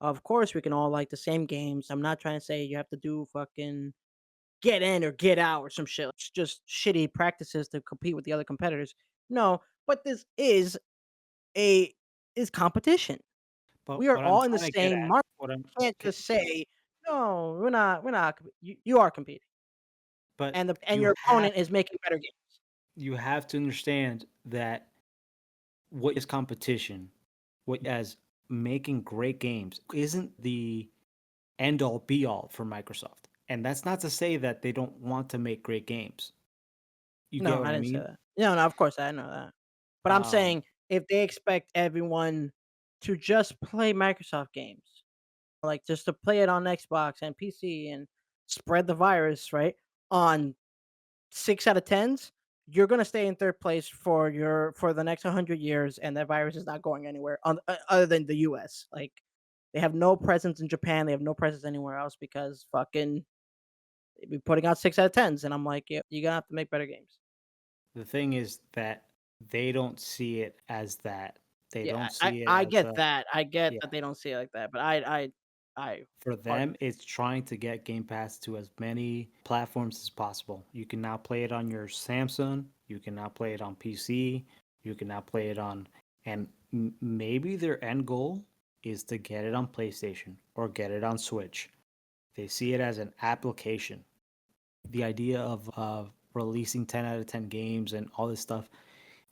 Of course, we can all like the same games. I'm not trying to say you have to do fucking get in or get out or some shit. It's just shitty practices to compete with the other competitors. No, but this a is competition. but We are what I'm all in the trying to get same at, market. what I'm, You can't okay, just say, "No, we're not." You are competing, but and your opponent is making better games. you have to understand that what is competition, what as making great games isn't the end all be all for Microsoft. And that's not to say that they don't want to make great games. You get No, what I I didn't say mean? that. No, no, of course I know that. But I'm Um, saying if they expect everyone to just play Microsoft games, like just to play it on Xbox and PC and spread the virus, right? On 6 out of 10s, you're gonna stay in 3rd place for the next 100 years, and that virus is not going anywhere other than the US. Like, they have no presence in Japan, they have no presence anywhere else because fucking they be putting out 6 out of 10s, and I'm like, "Yeah, you're gonna have to make better games." the thing is that they don't see it as that. They Yeah, don't I see it I as get a, that. I get yeah. that they don't see it like that, but I For them, hardly it's trying to get Game Pass to as many platforms as possible. You can now play it on your Samsung, you can now play it on PC, you can now play it on, and maybe their end goal is to get it on PlayStation or get it on Switch. They see it as an application. The idea of releasing 10 out of 10 games and all this stuff,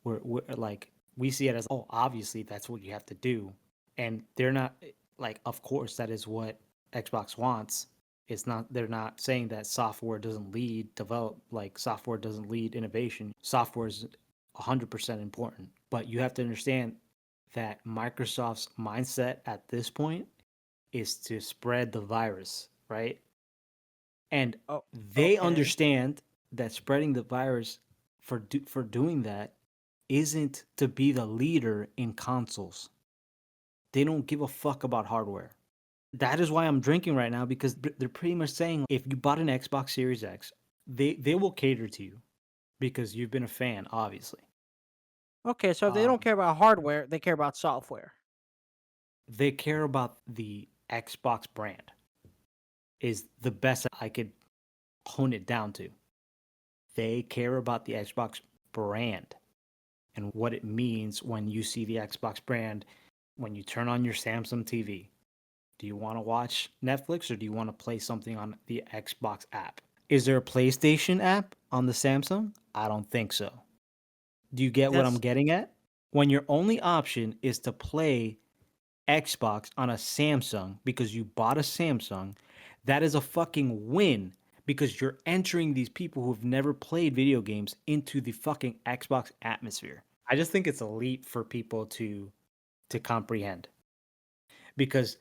we're like, we see it as, oh, obviously that's what you have to do, and they're not, like, of course that is what Xbox wants. It's not, they're not saying that software doesn't lead develop, like software doesn't lead innovation. Software is 100% important, but you have to understand that Microsoft's mindset at this point is to spread the virus, right? And Oh, they okay. understand that spreading the virus, for doing that, isn't to be the leader in consoles. They don't give a fuck about hardware. That is why I'm drinking right now, because they're pretty much saying if you bought an Xbox Series X, they will cater to you because you've been a fan, obviously. Okay, so if they don't Um, care about hardware, they care about software. they care about the Xbox brand is the best I could hone it down to. They care about the Xbox brand and what it means when you see the Xbox brand when you turn on your Samsung TV. Do you want to watch Netflix or do you want to play something on the Xbox app? Is there a PlayStation app on the Samsung? I don't think so. Do you get what I'm That's getting at? When your only option is to play Xbox on a Samsung because you bought a Samsung, that is a fucking win because you're entering these people who've never played video games into the fucking Xbox atmosphere. I just think it's a leap for people to comprehend because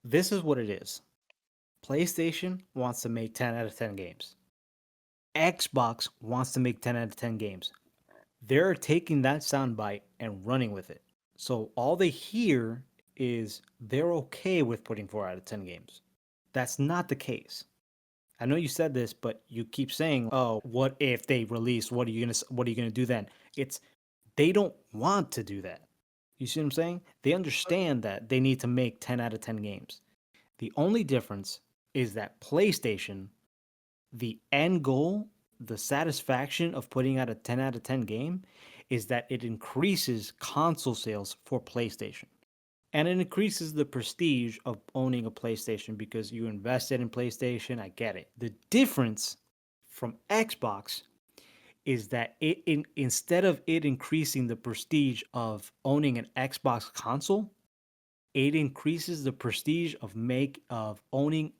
this is what it is. PlayStation wants to make 10 out of 10 games. Xbox wants to make 10 out of 10 games. They're taking that soundbite and running with it. So all they hear is they're okay with putting 4 out of 10 games. That's not the case. I know you said this, but you keep saying, "Oh, what if they release? What are you going to do then?" It's, they don't want to do that. You see what I'm saying? They understand that they need to make 10 out of 10 games. The only difference is that PlayStation, the end goal, the satisfaction of putting out a 10 out of 10 game is that it increases console sales for PlayStation. And it increases the prestige of owning a PlayStation because you invested in PlayStation. I get it. The difference from Xbox is that instead of it increasing the prestige of owning an Xbox console, it increases the prestige of owning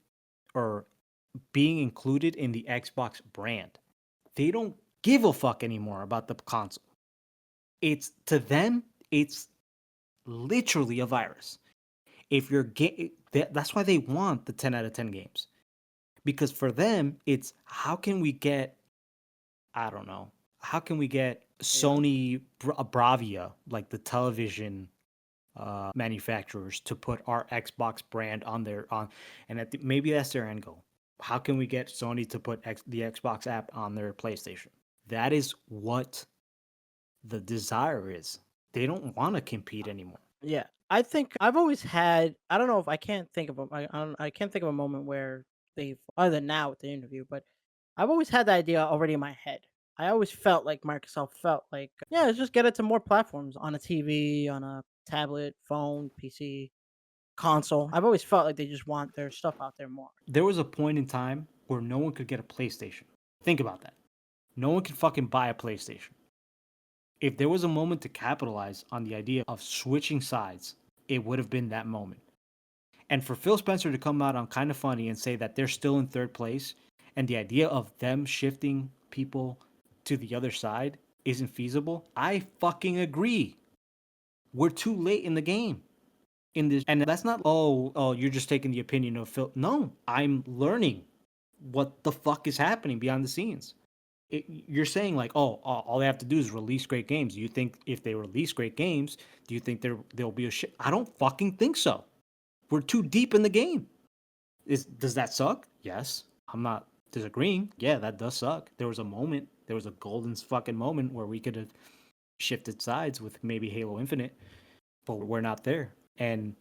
or being included in the Xbox brand. They don't give a fuck anymore about the console. It's to them, it's literally a virus. If you're that's why they want the 10 out of 10 games. Because for them, it's how can we get I don't know, how can we get Yeah. Sony Bravia, like the television manufacturers, to put our Xbox brand on their on, and maybe that's their end goal. How can we get Sony to put the Xbox app on their PlayStation? That is what the desire is. They don't want to compete anymore. Yeah. I think I've always had I don't know if I can't think of a I can't think of a moment where they've other than now with the interview, but I've always had the idea already in my head. I always felt like Microsoft felt like, yeah, let's just get it to more platforms on a TV, on a tablet, phone, PC, console. I've always felt like they just want their stuff out there more. There was a point in time where no one could get a PlayStation. Think about that. No one could fucking buy a PlayStation. If there was a moment to capitalize on the idea of switching sides, it would have been that moment. And for Phil Spencer to come out on Kind of Funny and say that they're still in third place and the idea of them shifting people to the other side isn't feasible, I fucking agree. We're too late in the game. In this, and that's not you're just taking the opinion of Phil. No, I'm learning what the fuck is happening behind the scenes. You're saying like, oh, all they have to do is release great games. Do you think if they release great games, do you think there'll be a shit? I don't fucking think so. We're too deep in the game. Does that suck? Yes. I'm not disagreeing. Yeah, that does suck. There was a moment, there was a golden fucking moment where we could have shifted sides with maybe Halo Infinite, but we're not there. And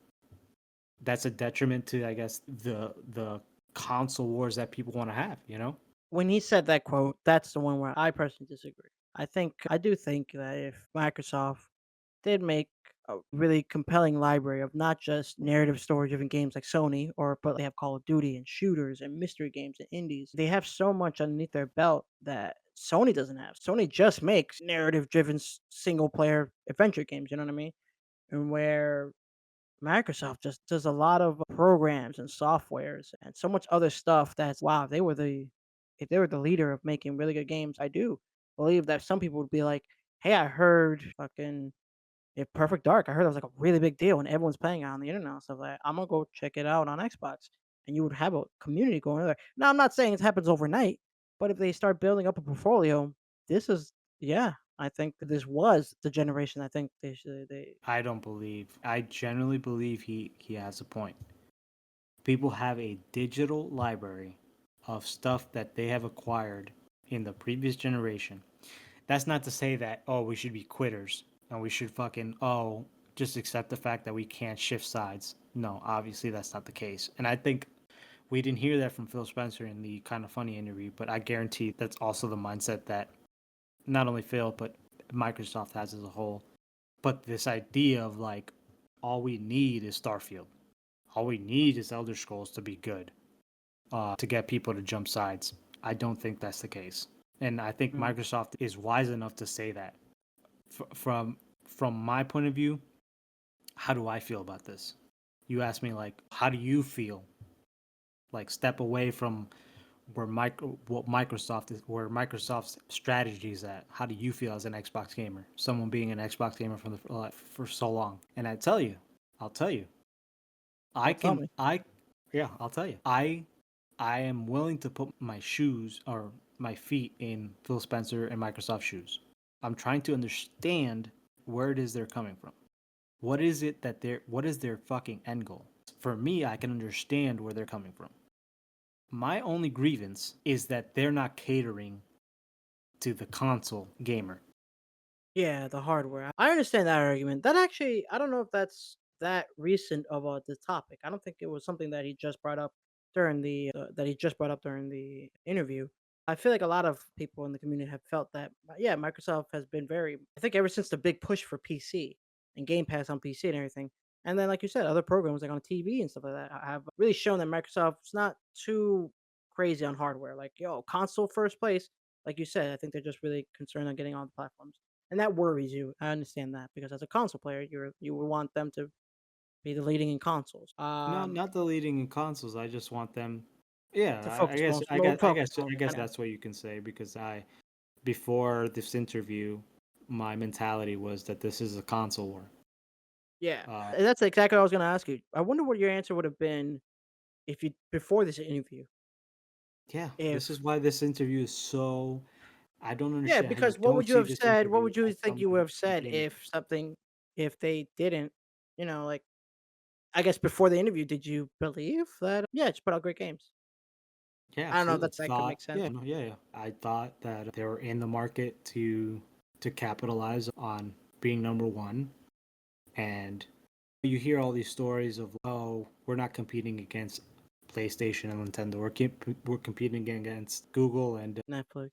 that's a detriment to, I guess, the console wars that people want to have, you know? When he said that quote, that's the one where I personally disagree. I do think that if Microsoft did make a really compelling library of not just narrative story driven games like Sony, or but they have Call of Duty and shooters and mystery games and indies. They have so much underneath their belt that Sony doesn't have. Sony just makes narrative driven single player adventure games, you know what I mean? And where Microsoft just does a lot of programs and softwares and so much other stuff that's wow, if they were the leader of making really good games, I do believe that some people would be like, "Hey, I heard fucking Perfect Dark. I heard that was like a really big deal and everyone's playing it on the internet and stuff like that. I'm gonna go check it out on Xbox." And you would have a community going there. Now, I'm not saying it happens overnight, but if they start building up a portfolio, this is yeah, I think that this was the generation I think they I generally believe he has a point. People have a digital library of stuff that they have acquired in the previous generation. That's not to say that, oh, we should be quitters and we should fucking, oh, just accept the fact that we can't shift sides. No, obviously that's not the case. And I think we didn't hear that from Phil Spencer in the Kind of Funny interview, but I guarantee that's also the mindset that not only Phil, but Microsoft has as a whole. But this idea of like, all we need is Starfield. All we need is Elder Scrolls to be good, to get people to jump sides. I don't think that's the case. And I think mm, Microsoft is wise enough to say that. From my point of view, how do I feel about this? You asked me like, how do you feel? Like step away from where Microsoft's strategy is at. How do you feel as an Xbox gamer? Someone being an Xbox gamer for so long. And I'll tell you, I well, tell can me. I yeah, I'll tell you. I am willing to put my shoes or my feet in Phil Spencer and Microsoft shoes. I'm trying to understand where it is they're coming from. What is their fucking end goal? For me, I can understand where they're coming from. My only grievance is that they're not catering to the console gamer. Yeah, the hardware. I understand that argument. That actually, I don't know if that's that recent of the topic. I don't think it was something that he just brought up during the interview. I feel like a lot of people in the community have felt that, yeah, Microsoft has been very, I think ever since the big push for PC and Game Pass on PC and everything. And then, like you said, other programs like on TV and stuff like that have really shown that Microsoft's not too crazy on hardware. Like, yo, console first place. Like you said, I think they're just really concerned on getting on the platforms. And that worries you. I understand that because as a console player, you would want them to be the leading in consoles. Not the leading in consoles. I just want them. To Yeah, focus most more focus on I guess yeah. that's what you can say because I before this interview, my mentality was that this is a console war. Yeah, Uh, and that's exactly what I was gonna ask you. I wonder what your answer would have been if you before this interview. yeah, this is If why this interview is so. I don't yeah, understand how you because what don't would you see have this said? What interview would you as think you would someone have said campaigning. if something if they didn't, like I guess before the interview, did you believe that yeah, just put out great games? Yeah, I don't know if absolutely. that could make Thought, sense. yeah, no, yeah, yeah. I thought that they were in the market to capitalize on being number one, and you hear all these stories of, oh, we're not competing against PlayStation and Nintendo. We're competing against Google Netflix.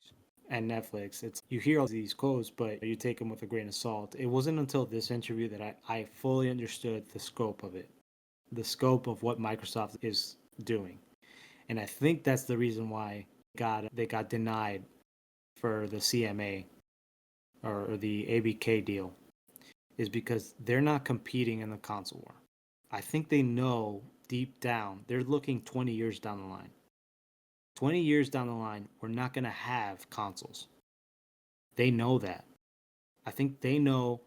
and Netflix. It's you hear all these quotes, but you take them with a grain of salt. It wasn't until this interview that I fully understood the scope of it, the scope of what Microsoft is doing. And I think that's the reason why they got denied for the CMA or the ABK deal is because they're not competing in the console war. I think they know deep down they're looking 20 years down the line. 20 years down the line, we're not going to have consoles. They know that. I think they know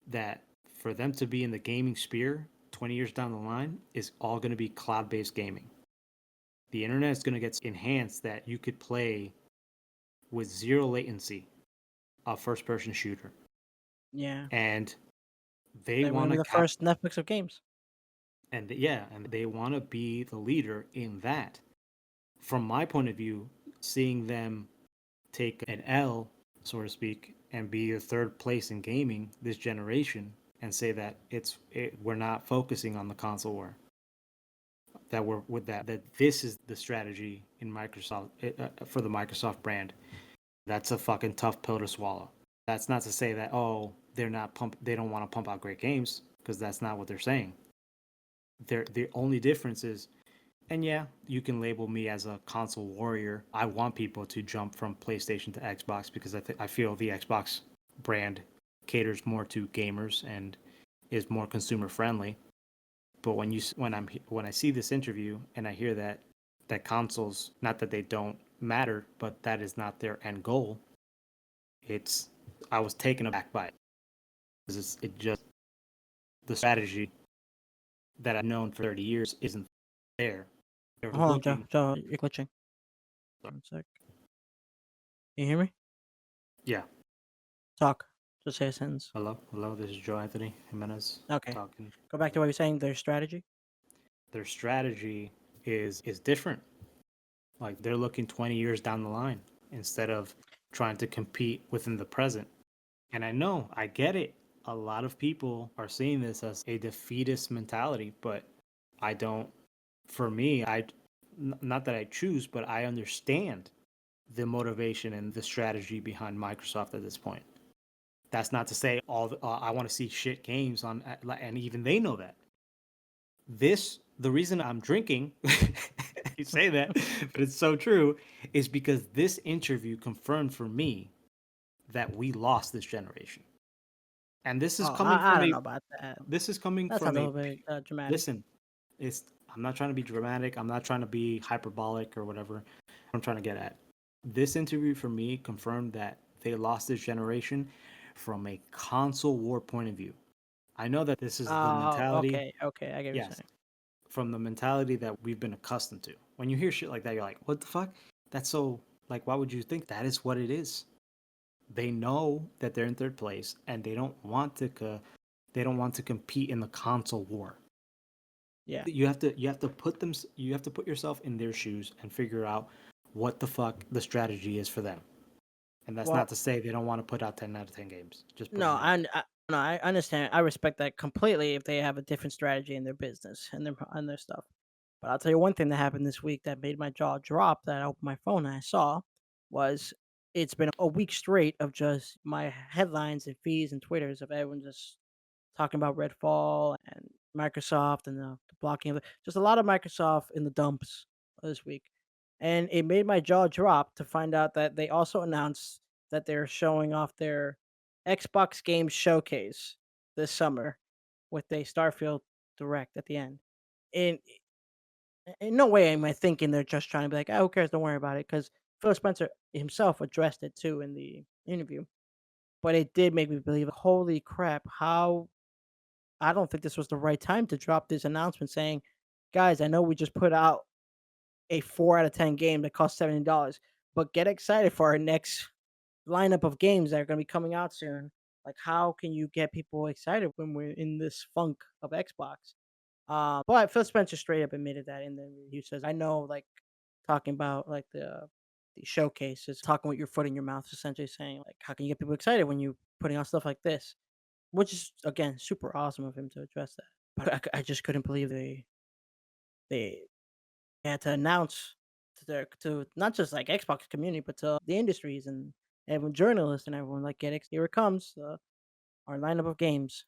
that for them to be in the gaming sphere 20 years down the line is all going to be cloud-based gaming. The internet is going to get enhanced that you could play with zero latency a first person shooter. Yeah, And they they want want to be to the cap first Netflix of games. and yeah, and they want to be the leader in that. From my point of view, seeing them take an L, so to speak, and be a third place in gaming this generation and say that we're not focusing on the console war. That we're with that this is the strategy in Microsoft for the Microsoft brand. That's a fucking tough pill to swallow. That's not to say that they don't want to pump out great games because that's not what they're saying. The only difference is, and yeah, you can label me as a console warrior. I want people to jump from PlayStation to Xbox because I feel the Xbox brand caters more to gamers and is more consumer friendly. But when I see this interview and I hear that consoles, not that they don't matter, but that is not their end goal, it's I was taken aback by it because it just the strategy that I've known for 30 years isn't there. They're Hold on, Joe. looking. Joe, you're glitching. One sec. Can you hear me? Yeah. Talk. Just say a sentence. Hello, hello. This is Joe Anthony Jimenez Okay. talking. Go back to what you're saying. Their strategy. Their strategy is different. Like they're looking 20 years down the line instead of trying to compete within the present. And I know, I get it. A lot of people are seeing this as a defeatist mentality, but I don't. For me, not that I choose, but I understand the motivation and the strategy behind Microsoft at this point. That's not to say I want to see shit games on, and even they know that. The reason I'm drinking, you say that, but it's so true, is because this interview confirmed for me that we lost this generation. And Oh, I don't know about that. this is coming That sounds from a a little bit dramatic. listen, it's I'm not trying to be dramatic, I'm not trying to be hyperbolic or whatever I'm trying to get at. This interview for me confirmed that they lost this generation from a console war point of view. I know that this is the Oh, mentality, okay, okay. I get what you're yes, saying. from the mentality that we've been accustomed to. When you hear shit like that, you're like, what the fuck? That's so, like, why would you think that is what it is? They know that they're in third place and they don't want to compete in the console war. Yeah. You have to put yourself in their shoes and figure out what the fuck the strategy is for them. And that's not Well, to say they don't want to put out 10 out of 10 games. Just putting no, it out there. no, I understand. I respect that completely if they have a different strategy in their business and their stuff. But I'll tell you one thing that happened this week that made my jaw drop. That I opened my phone and I saw. was it's been a week straight of just my headlines and feeds and Twitters of everyone just talking about Redfall and Microsoft and the blocking of just a lot of Microsoft in the dumps this week. And it made my jaw drop to find out that they also announced that they're showing off their Xbox game showcase this summer with a Starfield direct at the end. And in no way am I thinking they're just trying to be like, "Oh, who cares? Don't worry about it." Because Phil Spencer himself addressed it too in the interview. But it did make me believe, holy crap, how I don't think this was the right time to drop this announcement saying, "Guys, I know we just put out a 4 out of 10 game that costs $70, but get excited for our next lineup of games that are gonna be coming out soon." Like, how can you get people excited when we're in this funk of Xbox? But Phil Spencer straight up admitted that in the interview. He says, "I know, like, talking about, like, the showcase is talking with your foot in your mouth," essentially saying, like, "How can you get people excited when you're putting out stuff like this?" Which is, again, super awesome of him to address that. But I just couldn't believe they had to announce to not just, like, Xbox community, but to the industries and everyone journalists and everyone, like, "Get ex here it comes, our lineup of games."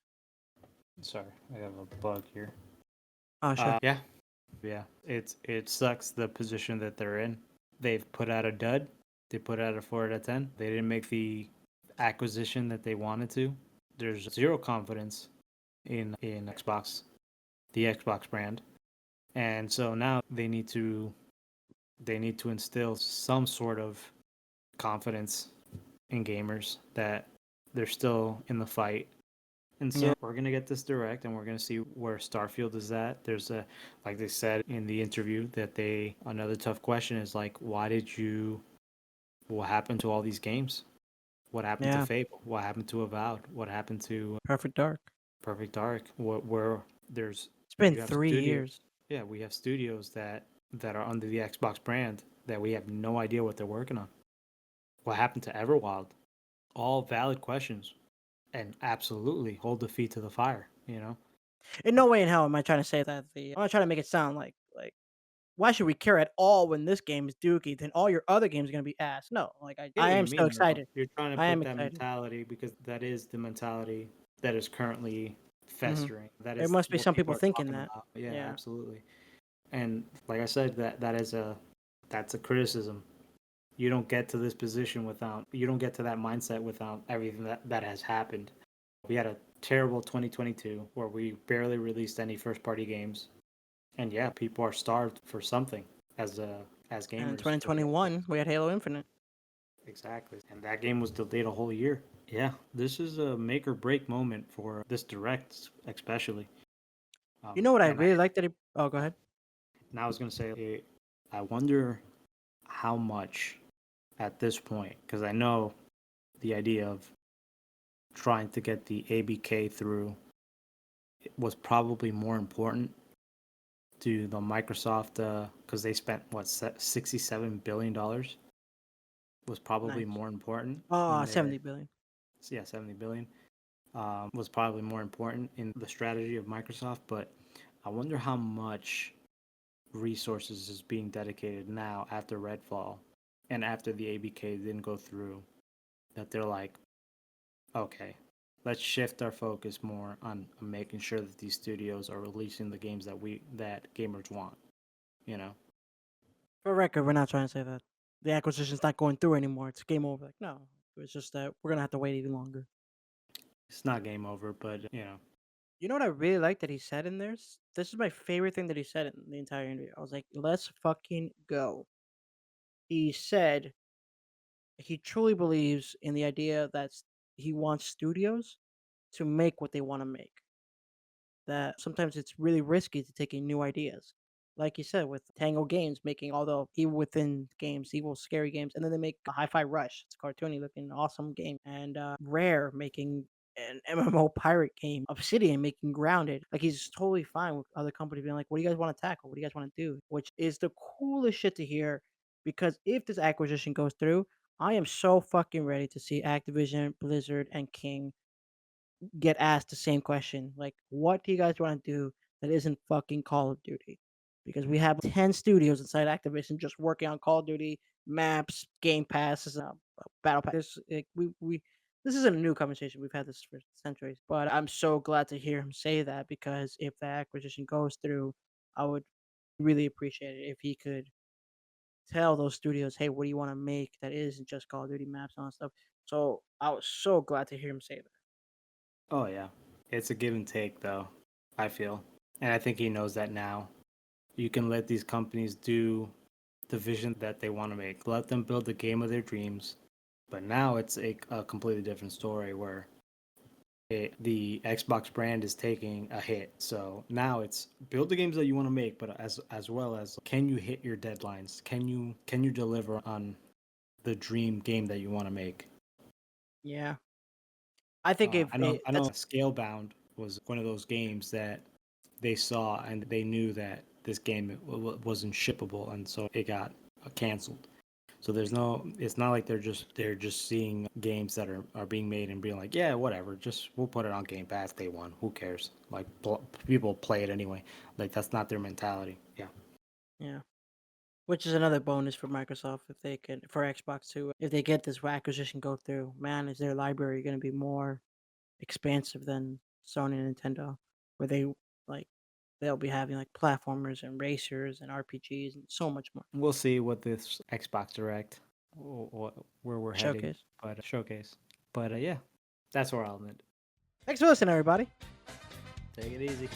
Sorry, I have a bug here. Oh, sure. Yeah, yeah. It sucks the position that they're in. They've put out a dud. They put out a 4 out of 10. They didn't make the acquisition that they wanted to. There's zero confidence in Xbox, the Xbox brand, and so now they need to instill some sort of confidence in gamers that they're still in the fight. And Yeah. so we're gonna get this direct, and we're gonna see where Starfield is at. There's a, like they said in the interview, that they another tough question is like, why did you? What happened to all these games? What happened to Yeah. Fable? What happened to Avowed? What happened to Perfect Dark. Perfect Dark? What where there's It's been you have 3 studio, years. yeah, we have studios that are under the Xbox brand that we have no idea what they're working on. What happened to Everwild? All valid questions, and absolutely hold the feet to the fire. In no way in hell am I trying to say that I'm not trying to make it sound like, why should we care at all when this game is dookie, then all your other games are gonna be ass. No, like, Get I what am you still mean, though. excited. You're trying to I am put that excited. mentality, because that is the mentality that is currently Mhm. festering. That There is must be what some people people are thinking talking that. about. Yeah, Yeah. absolutely. And like I said, that's a criticism. You don't get to this position without, you don't get to that mindset without everything that has happened. We had a terrible 2022 where we barely released any first party games. And yeah, people are starved for something as And in gamers for the Xbox. 2021, we had Halo Infinite. Exactly. And that game was delayed a whole year. Yeah, this is a make or break moment for this direct, especially. You know what I And I really like that he Oh, go uh, ahead. and I was gonna say, I wonder how much at this point, because I know the idea of trying to get the ABK through was probably more important to the Microsoft, because they spent what, $67 billion, was probably Nice. more important Oh, in their, 70,000,000,000. yeah, 70 billion, was probably more important in the strategy of Microsoft. But I wonder how much resources is being dedicated now after Redfall and after the ABK didn't go through, that they're like, okay, let's shift our focus more on making sure that these studios are releasing the games that gamers want. You know, For record, we're not trying to say that the acquisition's not going through anymore. It's game over. Like, no. It's just that we're gonna have to wait even longer. it's not game over, but You know what I really like that he said in there? This is my favorite thing that he said in the entire interview. I was like, "Let's fucking go." He said he truly believes in the idea that he wants studios to make what they want to make. That sometimes it's really risky to take in new ideas. Like you said, with Tango Games making all the evil within games, evil scary games, and then they make a Hi-Fi Rush. It's a cartoony looking awesome game, and Rare making an MMO pirate game, Obsidian making Grounded. Like he's totally fine with other companies being like, "What do you guys want to tackle? What do you guys want to do?" Which is the coolest shit to hear, because if this acquisition goes through, I am so fucking ready to see Activision, Blizzard, and King get asked the same question, like, "What do you guys wanna do that isn't fucking Call of Duty?" because we have 10 studios inside Activision just working on Call of Duty maps, Game Passes, Battle Pass. This isn't a new conversation. We've had this for centuries, but I'm so glad to hear him say that because if the acquisition goes through, I would really appreciate it if he could tell those studios, "Hey, what do you want to make that isn't just Call of Duty maps and all that stuff." So I was so glad to hear him say that. Oh yeah, it's a give and take though. I feel, and I think he knows that now. You can let these companies do the vision that they want to make. Let them build the game of their dreams. But now it's a completely different story where the Xbox brand is taking a hit. So now it's build the games that you want to make, but as well as can you hit your deadlines? Can you deliver on the dream game that you want to make? Yeah, I think if it, I know that's Scalebound was one of those games that they saw and they knew that this game wasn't shippable, and so it got canceled. So there's no, it's not like they're just seeing games that are being made and being like, yeah, whatever, just we'll put it on Game Pass day one. Who cares? Like people play it anyway. Like that's not their mentality. Yeah. yeah. Which is another bonus for Microsoft if they can for Xbox too. If they get this acquisition go through, man, is their library going to be more expansive than Sony and Nintendo, where like they'll be having like platformers and racers and RPGs and so much more. We'll see what this Xbox Direct, where we're heading, Showcase. but showcase. But yeah, that's where I'll end. Thanks for listening, everybody. Take it easy.